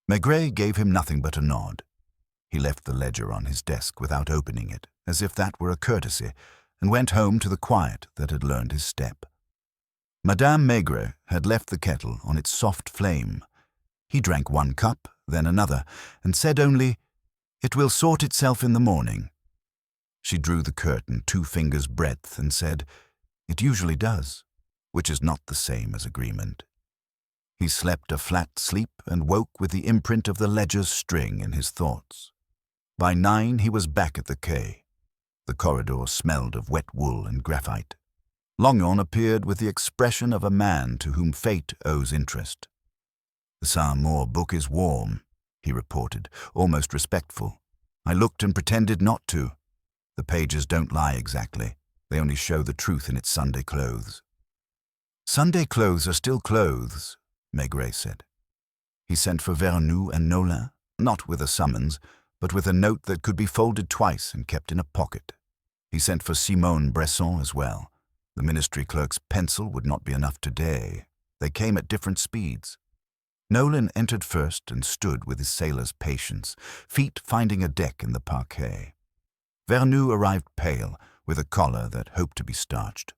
Maigret gave him nothing but a nod. He left the ledger on his desk without opening it, as if that were a courtesy, and went home to the quiet that had learned his step. Madame Maigret had left the kettle on its soft flame. He drank one cup, then another, and said only, "It will sort itself in the morning." She drew the curtain 2 fingers' breadth and said, "It usually does," which is not the same as agreement. He slept a flat sleep and woke with the imprint of the ledger's string in his thoughts. By 9 he was back at the quay. The corridor smelled of wet wool and graphite. Longyon appeared with the expression of a man to whom fate owes interest. "The Saint-Maur book is warm," he reported, almost respectful. "I looked and pretended not to. The pages don't lie exactly. They only show the truth in its Sunday clothes." "Sunday clothes are still clothes," Maigret said. He sent for Vernou and Nolan, not with a summons, but with a note that could be folded twice and kept in a pocket. He sent for Simon Bresson as well. The ministry clerk's pencil would not be enough today. They came at different speeds. Nolan entered first and stood with his sailor's patience, feet finding a deck in the parquet. Vernou arrived pale, with a collar that hoped to be starched.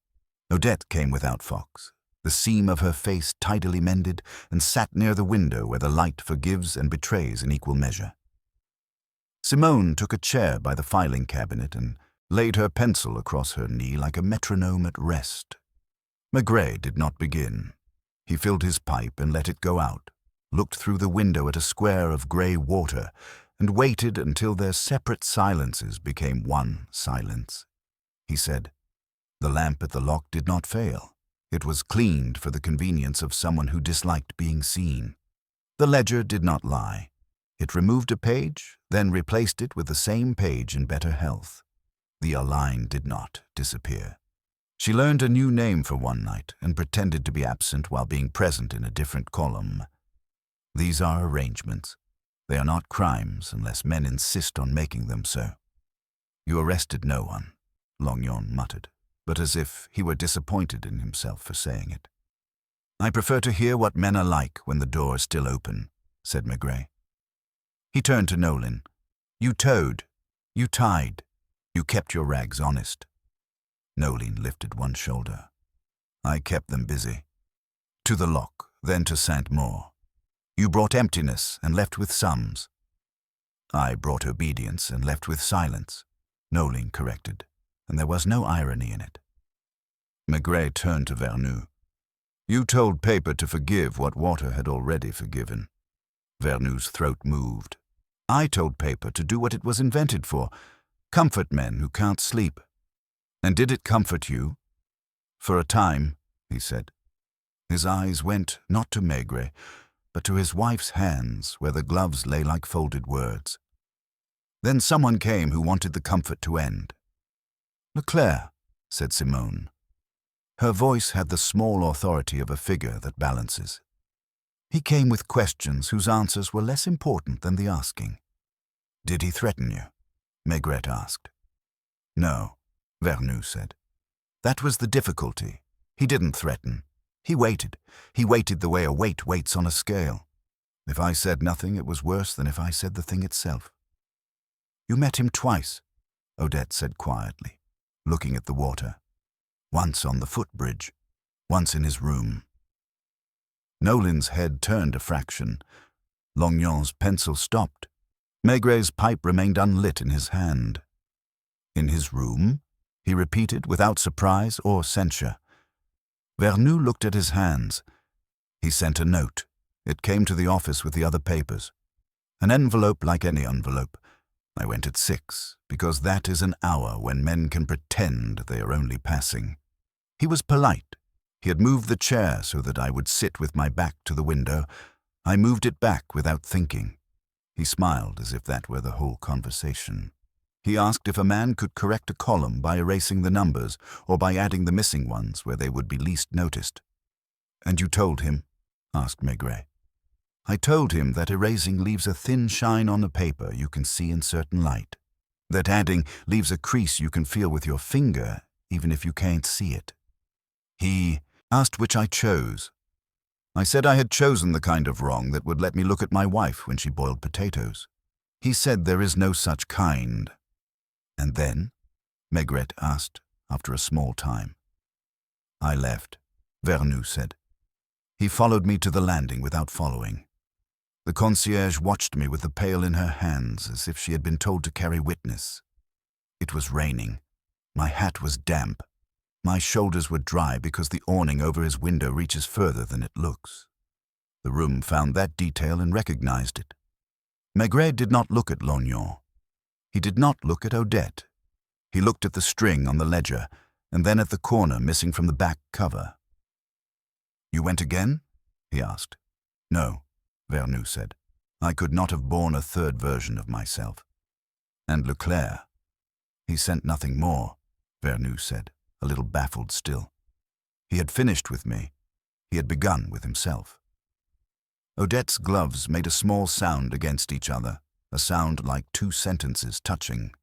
Odette came without Fox, the seam of her face tidily mended, and sat near the window where the light forgives and betrays in equal measure. Simenon took a chair by the filing cabinet and laid her pencil across her knee like a metronome at rest. Maigret did not begin. He filled his pipe and let it go out, looked through the window at a square of grey water, and waited until their separate silences became one silence. He said, "The lamp at the lock did not fail. It was cleaned for the convenience of someone who disliked being seen. The ledger did not lie. It removed a page, then replaced it with the same page in better health. The line did not disappear. She learned a new name for one night and pretended to be absent while being present in a different column. These are arrangements. They are not crimes unless men insist on making them so." "You arrested no one," Longyon muttered, but as if he were disappointed in himself for saying it. "I prefer to hear what men are like when the door is still open," said Maigret. He turned to Nolan. "You towed. You tied. You kept your rags honest." Nolan lifted one shoulder. "I kept them busy. To the lock, then to Saint-Maur. You brought emptiness and left with sums." "I brought obedience and left with silence," Nolan corrected, and there was no irony in it. Maigret turned to Vernou. "You told paper to forgive what water had already forgiven." Vernou's throat moved. "I told paper to do what it was invented for, comfort men who can't sleep." "And did it comfort you?" "For a time," he said. His eyes went not to Maigret, but to his wife's hands where the gloves lay like folded words. "Then someone came who wanted the comfort to end." "Leclerc," said Simenon. Her voice had the small authority of a figure that balances. "He came with questions whose answers were less important than the asking." "Did he threaten you?" Maigret asked. "No," Vernou said. "That was the difficulty. He didn't threaten. He waited. He waited the way a weight waits on a scale. If I said nothing, it was worse than if I said the thing itself." "You met him twice," Odette said quietly, looking at the water. "Once on the footbridge, once in his room." Nolan's head turned a fraction. Longyon's pencil stopped. Maigret's pipe remained unlit in his hand. "In his room?" he repeated without surprise or censure. Vernou looked at his hands. He sent a note. It came to the office with the other papers. An envelope like any envelope. I went at 6, because that is an hour when men can pretend they are only passing. He was polite. He had moved the chair so that I would sit with my back to the window. I moved it back without thinking. He smiled as if that were the whole conversation. He asked if a man could correct a column by erasing the numbers or by adding the missing ones where they would be least noticed. "And you told him?" asked Maigret. "I told him that erasing leaves a thin shine on the paper you can see in certain light. That adding leaves a crease you can feel with your finger, even if you can't see it." He asked which I chose. I said I had chosen the kind of wrong that would let me look at my wife when she boiled potatoes. He said there is no such kind. "And then?" Maigret asked, after a small time. "I left," Vernou said. He followed me to the landing without following. The concierge watched me with the pail in her hands as if she had been told to carry witness. It was raining. My hat was damp. My shoulders were dry because the awning over his window reaches further than it looks. The room found that detail and recognized it. Maigret did not look at Longyon. He did not look at Odette. He looked at the string on the ledger, and then at the corner missing from the back cover. "You went again?" he asked. "No," Vernou said. "I could not have borne a third version of myself." "And Leclerc?" "He sent nothing more," Vernou said, a little baffled still. "He had finished with me. He had begun with himself." Odette's gloves made a small sound against each other, a sound like two sentences touching.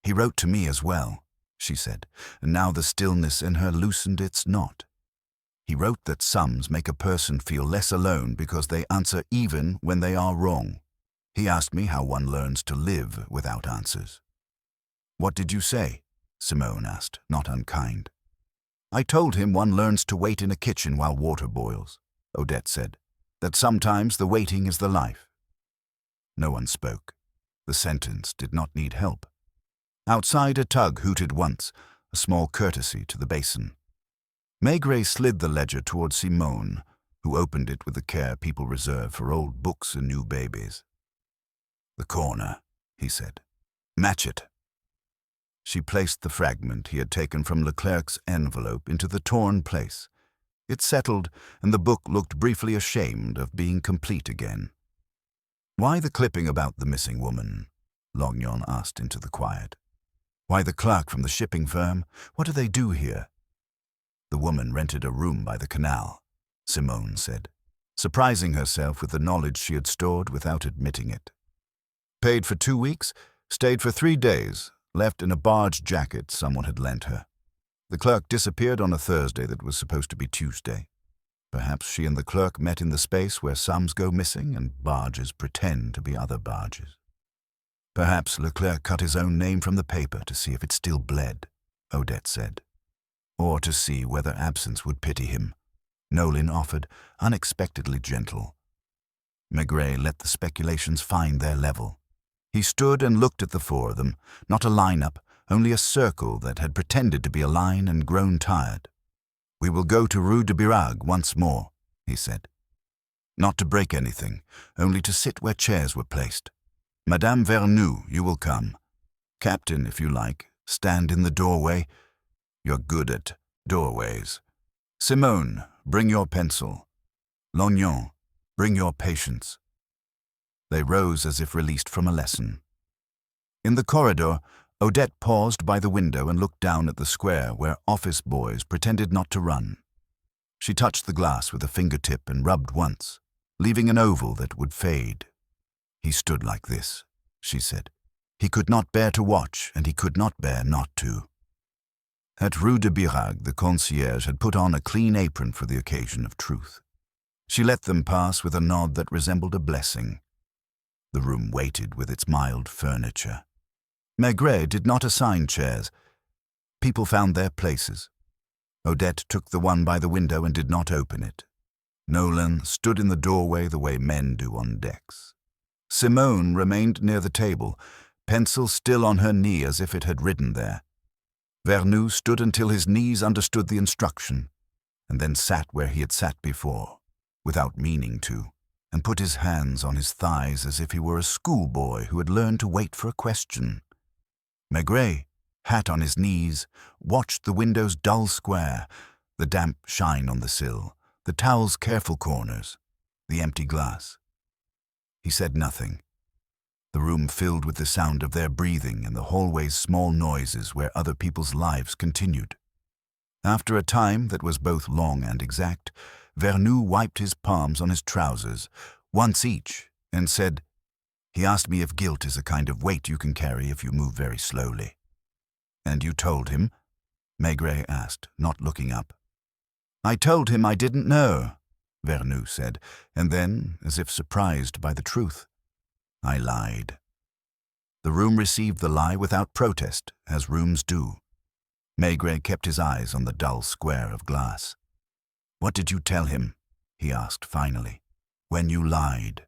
"He wrote to me as well," she said, and now the stillness in her loosened its knot. He wrote that sums make a person feel less alone because they answer even when they are wrong. He asked me how one learns to live without answers. "What did you say?" Simenon asked, not unkind. "I told him one learns to wait in a kitchen while water boils," Odette said, "that sometimes the waiting is the life." No one spoke. The sentence did not need help. Outside, a tug hooted once, a small courtesy to the basin. Maigret slid the ledger towards Simenon, who opened it with the care people reserve for old books and new babies. "The corner," he said. "Match it." She placed the fragment he had taken from Leclerc's envelope into the torn place. It settled, and the book looked briefly ashamed of being complete again. "Why the clipping about the missing woman?" Lognon asked into the quiet. "Why the clerk from the shipping firm? What do they do here?" "The woman rented a room by the canal," Simenon said, surprising herself with the knowledge she had stored without admitting it. "Paid for 2 weeks, stayed for 3 days, left in a barge jacket someone had lent her. The clerk disappeared on a Thursday that was supposed to be Tuesday. Perhaps she and the clerk met in the space where sums go missing and barges pretend to be other barges. Perhaps Leclerc cut his own name from the paper to see if it still bled," Odette said. "Or to see whether absence would pity him," Nolan offered, unexpectedly gentle. Maigret let the speculations find their level. He stood and looked at the four of them, not a line-up, only a circle that had pretended to be a line and grown tired. "We will go to Rue de Birague once more," he said. "Not to break anything, only to sit where chairs were placed. Madame Vernou, you will come. Captain, if you like, stand in the doorway. You're good at doorways. Simenon, bring your pencil. Lognon, bring your patience." They rose as if released from a lesson. In the corridor, Odette paused by the window and looked down at the square where office boys pretended not to run. She touched the glass with a fingertip and rubbed once, leaving an oval that would fade. "He stood like this," she said. "He could not bear to watch, and he could not bear not to." At Rue de Birague, the concierge had put on a clean apron for the occasion of truth. She let them pass with a nod that resembled a blessing. The room waited with its mild furniture. Maigret did not assign chairs. People found their places. Odette took the one by the window and did not open it. Nolan stood in the doorway the way men do on decks. Simenon remained near the table, pencil still on her knee as if it had ridden there. Vernou stood until his knees understood the instruction, and then sat where he had sat before, without meaning to, and put his hands on his thighs as if he were a schoolboy who had learned to wait for a question. Maigret, hat on his knees, watched the window's dull square, the damp shine on the sill, the towel's careful corners, the empty glass. He said nothing. The room filled with the sound of their breathing and the hallway's small noises where other people's lives continued. After a time that was both long and exact, Vernou wiped his palms on his trousers, once each, and said, "He asked me if guilt is a kind of weight you can carry if you move very slowly." "And you told him?" Maigret asked, not looking up. "I told him I didn't know," Vernou said, and then, as if surprised by the truth, "I lied." The room received the lie without protest, as rooms do. Maigret kept his eyes on the dull square of glass. "What did you tell him?" he asked finally. "When you lied?"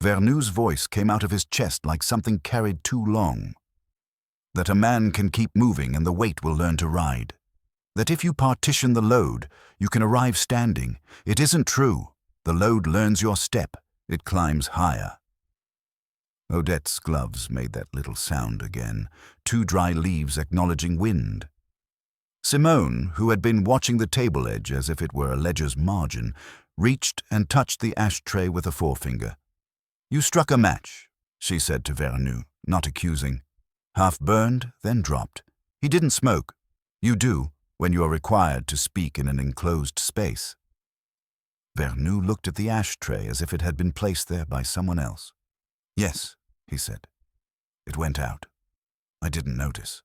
Vernou's voice came out of his chest like something carried too long. "That a man can keep moving and the weight will learn to ride. That if you partition the load, you can arrive standing. It isn't true. The load learns your step. It climbs higher." Odette's gloves made that little sound again, 2 dry leaves acknowledging wind. Simenon, who had been watching the table edge as if it were a ledger's margin, reached and touched the ashtray with a forefinger. "You struck a match," she said to Vernou, not accusing. "Half burned, then dropped. He didn't smoke. You do, when you are required to speak in an enclosed space." Vernou looked at the ashtray as if it had been placed there by someone else. "Yes," he said. "It went out. I didn't notice."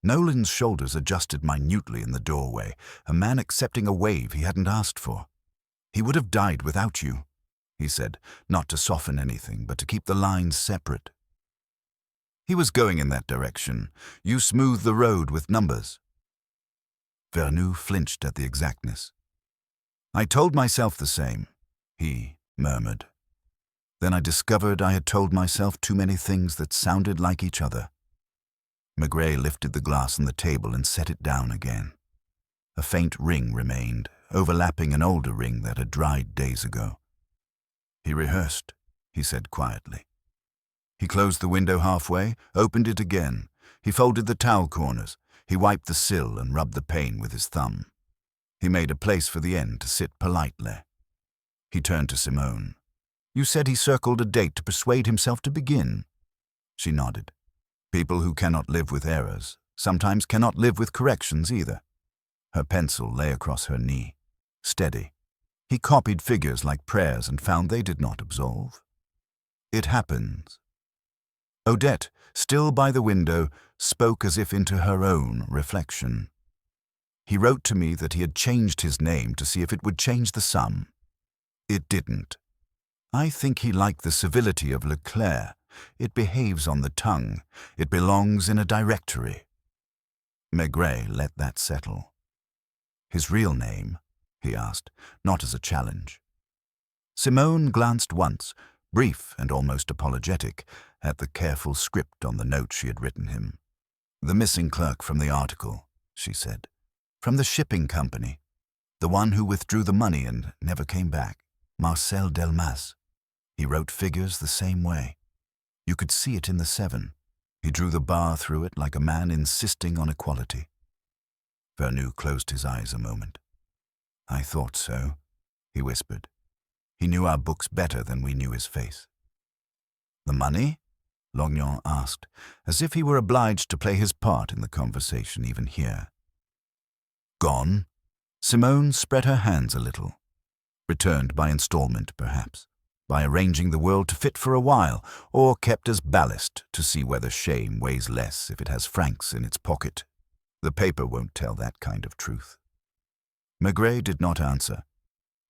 Nolan's shoulders adjusted minutely in the doorway, a man accepting a wave he hadn't asked for. "He would have died without you," he said, not to soften anything, but to keep the lines separate. "He was going in that direction. You smoothed the road with numbers." Vernou flinched at the exactness. "I told myself the same," he murmured. Then I discovered I had told myself too many things that sounded like each other. Maigret lifted the glass on the table and set it down again. A faint ring remained, overlapping an older ring that had dried days ago. "He rehearsed," he said quietly. He closed the window halfway, opened it again. He folded the towel corners. He wiped the sill and rubbed the pane with his thumb. He made a place for the end to sit politely. He turned to Simenon. "You said he circled a date to persuade himself to begin." She nodded. "People who cannot live with errors sometimes cannot live with corrections either." Her pencil lay across her knee, steady. He copied figures like prayers and found they did not absolve. "It happens." Odette, still by the window, spoke as if into her own reflection. "He wrote to me that he had changed his name to see if it would change the sum. It didn't. I think he liked the civility of Leclerc. It behaves on the tongue. It belongs in a directory." Maigret let that settle. "His real name?" he asked, not as a challenge. Simenon glanced once, brief and almost apologetic, at the careful script on the note she had written him. "The missing clerk from the article," she said. "From the shipping company. The one who withdrew the money and never came back. Marcel Delmas. He wrote figures the same way. You could see it in the 7. He drew the bar through it like a man insisting on equality." Vernou closed his eyes a moment. "I thought so," he whispered. "He knew our books better than we knew his face." "The money?" Lognan asked, as if he were obliged to play his part in the conversation even here. "Gone?" Simenon spread her hands a little. "Returned by installment, perhaps. By arranging the world to fit for a while, or kept as ballast to see whether shame weighs less if it has francs in its pocket. The paper won't tell that kind of truth." Maigret did not answer.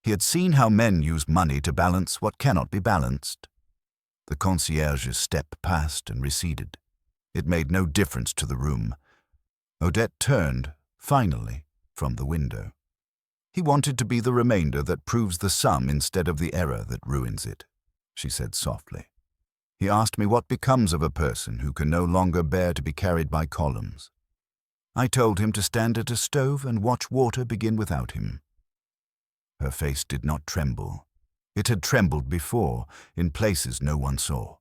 He had seen how men use money to balance what cannot be balanced. The concierge's step passed and receded. It made no difference to the room. Odette turned, finally, from the window. "He wanted to be the remainder that proves the sum instead of the error that ruins it," she said softly. "He asked me what becomes of a person who can no longer bear to be carried by columns. I told him to stand at a stove and watch water begin without him." Her face did not tremble. It had trembled before, in places no one saw.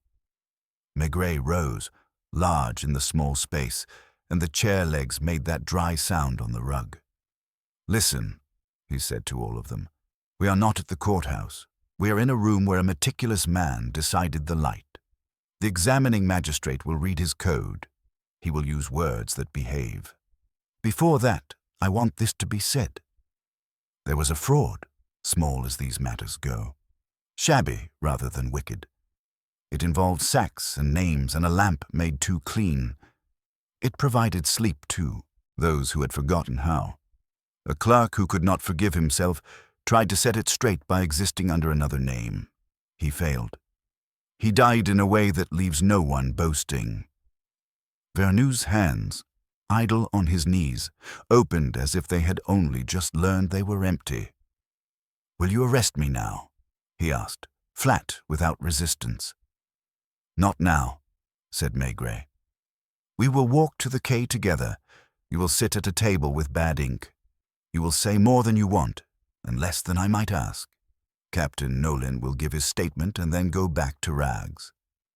Maigret rose, large in the small space, and the chair legs made that dry sound on the rug. "Listen," he said to all of them. "We are not at the courthouse. We are in a room where a meticulous man decided the light. The examining magistrate will read his code. He will use words that behave. Before that, I want this to be said. There was a fraud, small as these matters go. Shabby rather than wicked. It involved sacks and names and a lamp made too clean. It provided sleep too, those who had forgotten how. A clerk who could not forgive himself tried to set it straight by existing under another name. He failed. He died in a way that leaves no one boasting." Vernou's hands, idle on his knees, opened as if they had only just learned they were empty. "Will you arrest me now?" he asked, flat, without resistance. "Not now," said Maigret. "We will walk to the quay together. You will sit at a table with bad ink. You will say more than you want, and less than I might ask. Captain Nolan will give his statement and then go back to rags.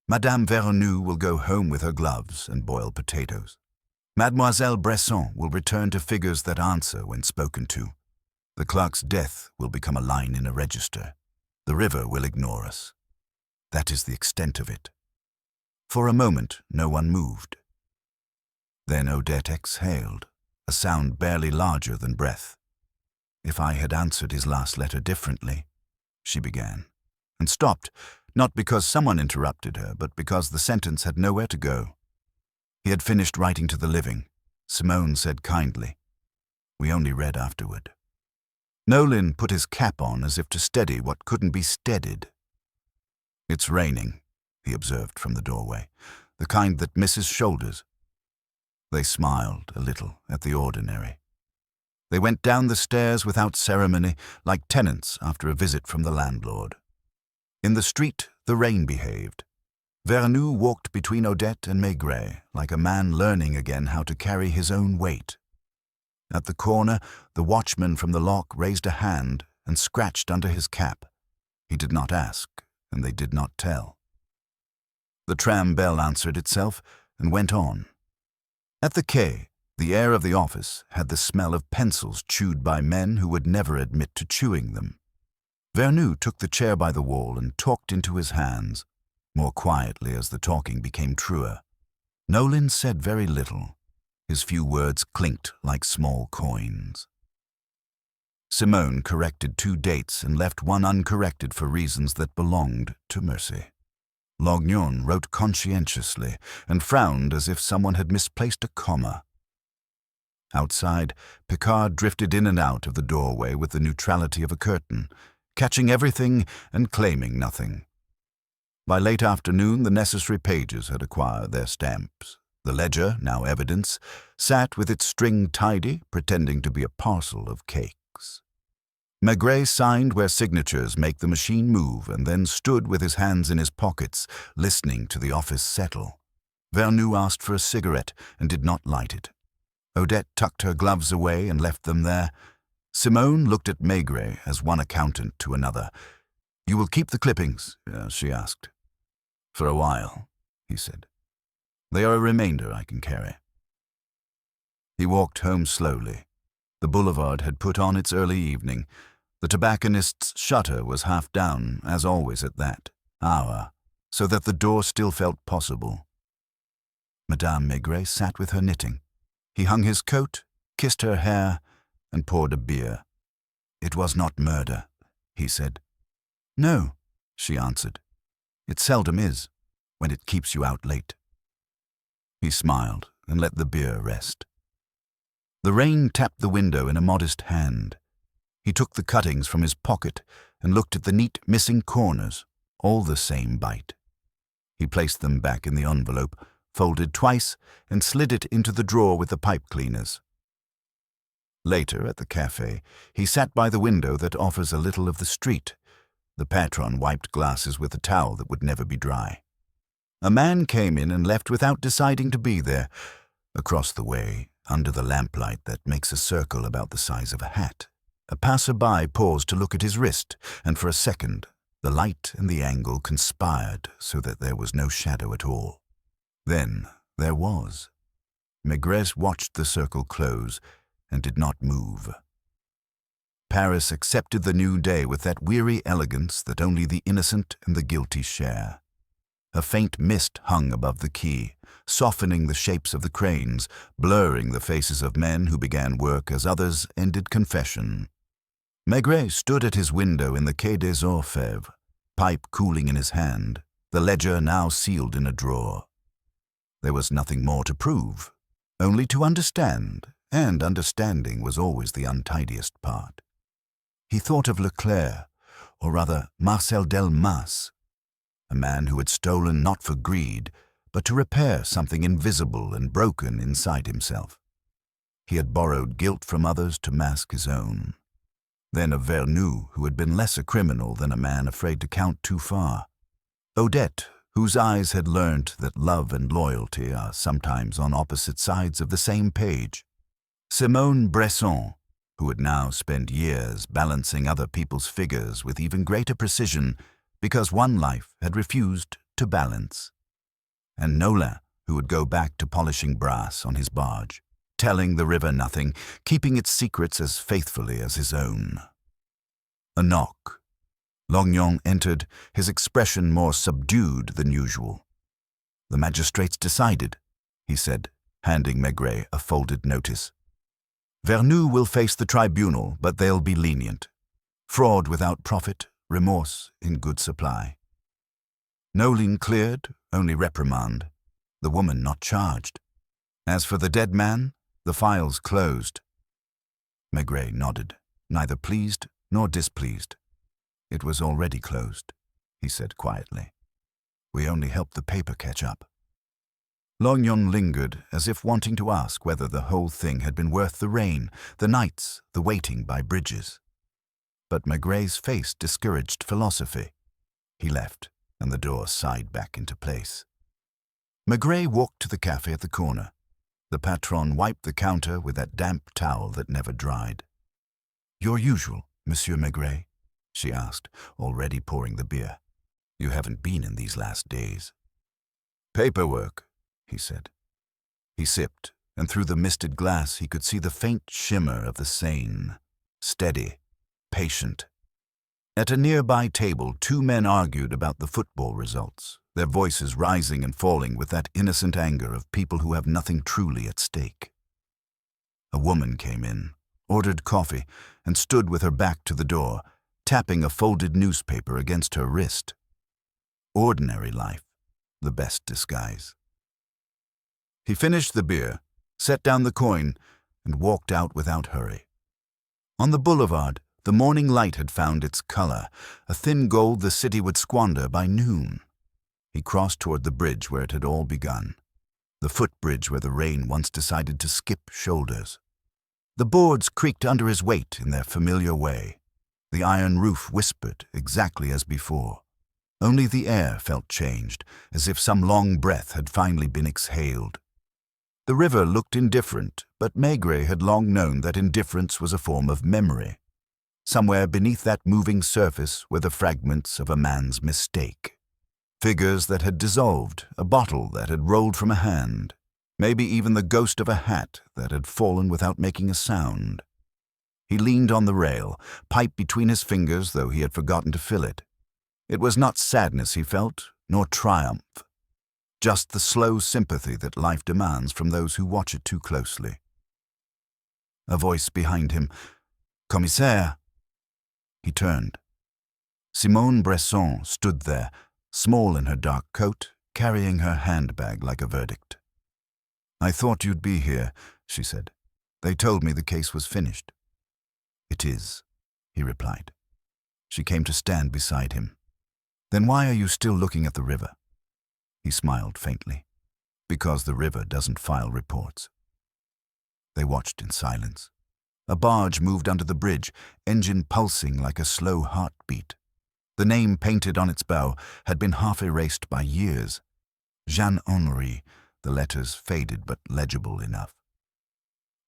Madame Vernou will go home with her gloves and boil potatoes. Mademoiselle Bresson will return to figures that answer when spoken to. The clerk's death will become a line in a register. The river will ignore us. That is the extent of it." For a moment, no one moved. Then Odette exhaled, a sound barely larger than breath. "If I had answered his last letter differently," she began, and stopped, not because someone interrupted her, but because the sentence had nowhere to go. He had finished writing to the living. Simone said kindly. We only read afterward. Nolan put his cap on as if to steady what couldn't be steadied. It's raining, he observed from the doorway, the kind that misses shoulders. They smiled a little at the ordinary. They went down the stairs without ceremony, like tenants after a visit from the landlord. In the street, the rain behaved. Vernou walked between Odette and Maigret, like a man learning again how to carry his own weight. At the corner, the watchman from the lock raised a hand and scratched under his cap. He did not ask, and they did not tell. The tram bell answered itself and went on. At the quay, the air of the office had the smell of pencils chewed by men who would never admit to chewing them. Vernou took the chair by the wall and talked into his hands, more quietly as the talking became truer. Nolan said very little. His few words clinked like small coins. Simone corrected 2 dates and left one uncorrected for reasons that belonged to mercy. Lognon wrote conscientiously and frowned as if someone had misplaced a comma. Outside, Picard drifted in and out of the doorway with the neutrality of a curtain, catching everything and claiming nothing. By late afternoon, the necessary pages had acquired their stamps. The ledger, now evidence, sat with its string tidy, pretending to be a parcel of cakes. Maigret signed where signatures make the machine move and then stood with his hands in his pockets, listening to the office settle. Vernou asked for a cigarette and did not light it. Odette tucked her gloves away and left them there. Simone looked at Maigret as one accountant to another. "You will keep the clippings?" she asked. "For a while," he said. "They are a remainder I can carry." He walked home slowly. The boulevard had put on its early evening. The tobacconist's shutter was half down, as always at that hour, so that the door still felt possible. Madame Maigret sat with her knitting. He hung his coat, kissed her hair, and poured a beer. "It was not murder," he said. "No," she answered. "It seldom is, when it keeps you out late." He smiled and let the beer rest. The rain tapped the window in a modest hand. He took the cuttings from his pocket and looked at the neat missing corners, all the same bite. He placed them back in the envelope, folded twice, and slid it into the drawer with the pipe cleaners. Later, at the cafe, he sat by the window that offers a little of the street. The patron wiped glasses with a towel that would never be dry. A man came in and left without deciding to be there. Across the way, under the lamplight that makes a circle about the size of a hat, a passer-by paused to look at his wrist, and for a second, the light and the angle conspired so that there was no shadow at all. Then there was. Maigret watched the circle close and did not move. Paris accepted the new day with that weary elegance that only the innocent and the guilty share. A faint mist hung above the quay, softening the shapes of the cranes, blurring the faces of men who began work as others ended confession. Maigret stood at his window in the Quai des Orfèvres, pipe cooling in his hand, the ledger now sealed in a drawer. There was nothing more to prove, only to understand, and understanding was always the untidiest part. He thought of Leclerc, or rather Marcel Delmas, a man who had stolen not for greed, but to repair something invisible and broken inside himself. He had borrowed guilt from others to mask his own. Then of Vernou, who had been less a criminal than a man afraid to count too far. Odette, whose eyes had learnt that love and loyalty are sometimes on opposite sides of the same page. Simone Bresson, who would now spend years balancing other people's figures with even greater precision because one life had refused to balance. And Nolan, who would go back to polishing brass on his barge, telling the river nothing, keeping its secrets as faithfully as his own. A knock. Lognon entered, his expression more subdued than usual. "The magistrates decided," he said, handing Maigret a folded notice. "Vernou will face the tribunal, but they'll be lenient. Fraud without profit, remorse in good supply. Nolan cleared, only reprimand. The woman not charged. As for the dead man, The file's closed. Maigret nodded, neither pleased nor displeased. It was already closed, he said quietly. We only helped the paper catch up. Lognon lingered, as if wanting to ask whether the whole thing had been worth the rain, the nights, the waiting by bridges. But Maigret's face discouraged philosophy. He left, and the door sighed back into place. Maigret walked to the cafe at the corner. The patronne wiped the counter with that damp towel that never dried. "Your usual, Monsieur Maigret?" she asked, already pouring the beer. "You haven't been in these last days." "Paperwork," he said. He sipped, and through the misted glass he could see the faint shimmer of the Seine, steady, patient. At a nearby table, two men argued about the football results, their voices rising and falling with that innocent anger of people who have nothing truly at stake. A woman came in, ordered coffee, and stood with her back to the door, tapping a folded newspaper against her wrist. Ordinary life, the best disguise. He finished the beer, set down the coin, and walked out without hurry. On the boulevard, the morning light had found its color, a thin gold the city would squander by noon. He crossed toward the bridge where it had all begun, the footbridge where the rain once decided to skip shoulders. The boards creaked under his weight in their familiar way. The iron roof whispered exactly as before. Only the air felt changed, as if some long breath had finally been exhaled. The river looked indifferent, but Maigret had long known that indifference was a form of memory. Somewhere beneath that moving surface were the fragments of a man's mistake. Figures that had dissolved, a bottle that had rolled from a hand, maybe even the ghost of a hat that had fallen without making a sound. He leaned on the rail, pipe between his fingers, though he had forgotten to fill it. It was not sadness he felt, nor triumph. Just the slow sympathy that life demands from those who watch it too closely. A voice behind him, "Commissaire!" He turned. Simone Bresson stood there, small in her dark coat, carrying her handbag like a verdict. "I thought you'd be here," she said. "They told me the case was finished." "It is," he replied. She came to stand beside him. "Then why are you still looking at the river?" He smiled faintly. "Because the river doesn't file reports." They watched in silence. A barge moved under the bridge, engine pulsing like a slow heartbeat. The name painted on its bow had been half erased by years. Jean-Henri, the letters faded but legible enough.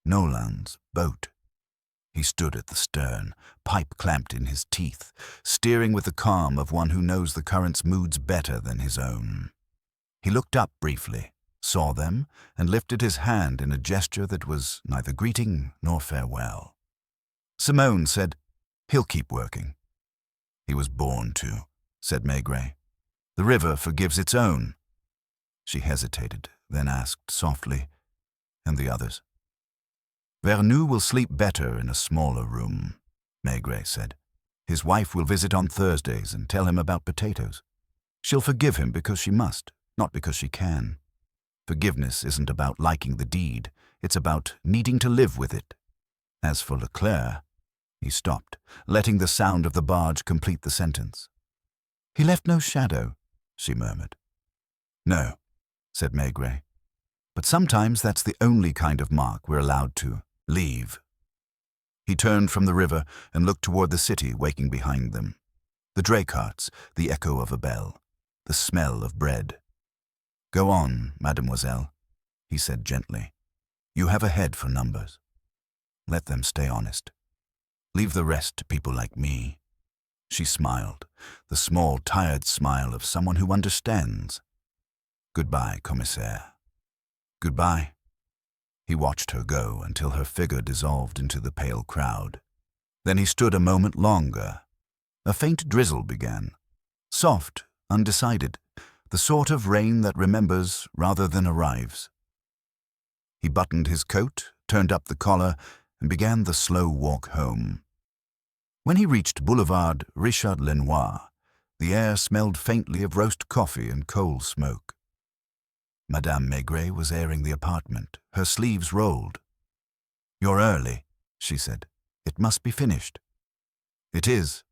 Nolan's boat. He stood at the stern, pipe clamped in his teeth, steering with the calm of one who knows the current's moods better than his own. He looked up briefly, saw them, and lifted his hand in a gesture that was neither greeting nor farewell. Simenon said, "He'll keep working." "He was born to," said Maigret. "The river forgives its own." She hesitated, then asked softly, "And the others?" "Vernou will sleep better in a smaller room," Maigret said. "His wife will visit on Thursdays and tell him about potatoes. She'll forgive him because she must, not because she can. Forgiveness isn't about liking the deed, it's about needing to live with it. As for Leclerc," he stopped, letting the sound of the barge complete the sentence. "He left no shadow," she murmured. "No," said Maigret. "But sometimes that's the only kind of mark we're allowed to leave." He turned from the river and looked toward the city waking behind them. The dray carts, the echo of a bell, the smell of bread. "Go on, mademoiselle," he said gently. "You have a head for numbers. Let them stay honest. Leave the rest to people like me." She smiled, the small, tired smile of someone who understands. "Goodbye, commissaire." "Goodbye." He watched her go until her figure dissolved into the pale crowd. Then he stood a moment longer. A faint drizzle began. Soft, undecided, the sort of rain that remembers rather than arrives. He buttoned his coat, turned up the collar, and began the slow walk home. When he reached Boulevard Richard Lenoir, the air smelled faintly of roast coffee and coal smoke. Madame Maigret was airing the apartment, her sleeves rolled. You're early, she said. It must be finished. It is.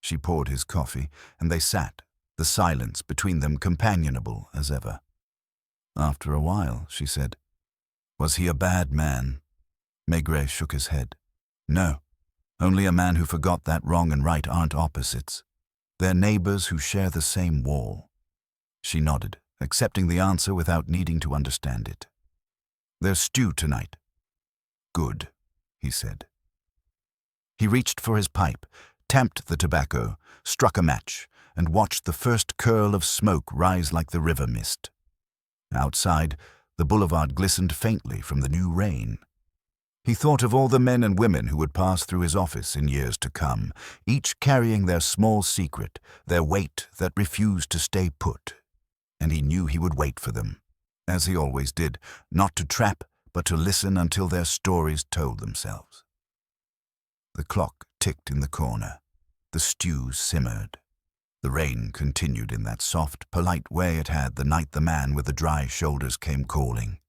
She poured his coffee, and they sat, the silence between them companionable as ever. After a while, she said, Was he a bad man? Maigret shook his head. No, only a man who forgot that wrong and right aren't opposites. They're neighbors who share the same wall. She nodded, accepting the answer without needing to understand it. There's stew tonight. Good, he said. He reached for his pipe, tamped the tobacco, struck a match, and watched the first curl of smoke rise like the river mist. Outside, the boulevard glistened faintly from the new rain. He thought of all the men and women who would pass through his office in years to come, each carrying their small secret, their weight that refused to stay put. And he knew he would wait for them, as he always did, not to trap, but to listen until their stories told themselves. The clock ticked in the corner. The stew simmered. The rain continued in that soft, polite way it had the night the man with the dry shoulders came calling.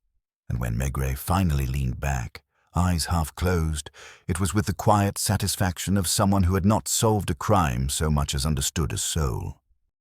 And when Maigret finally leaned back, eyes half closed, it was with the quiet satisfaction of someone who had not solved a crime so much as understood a soul.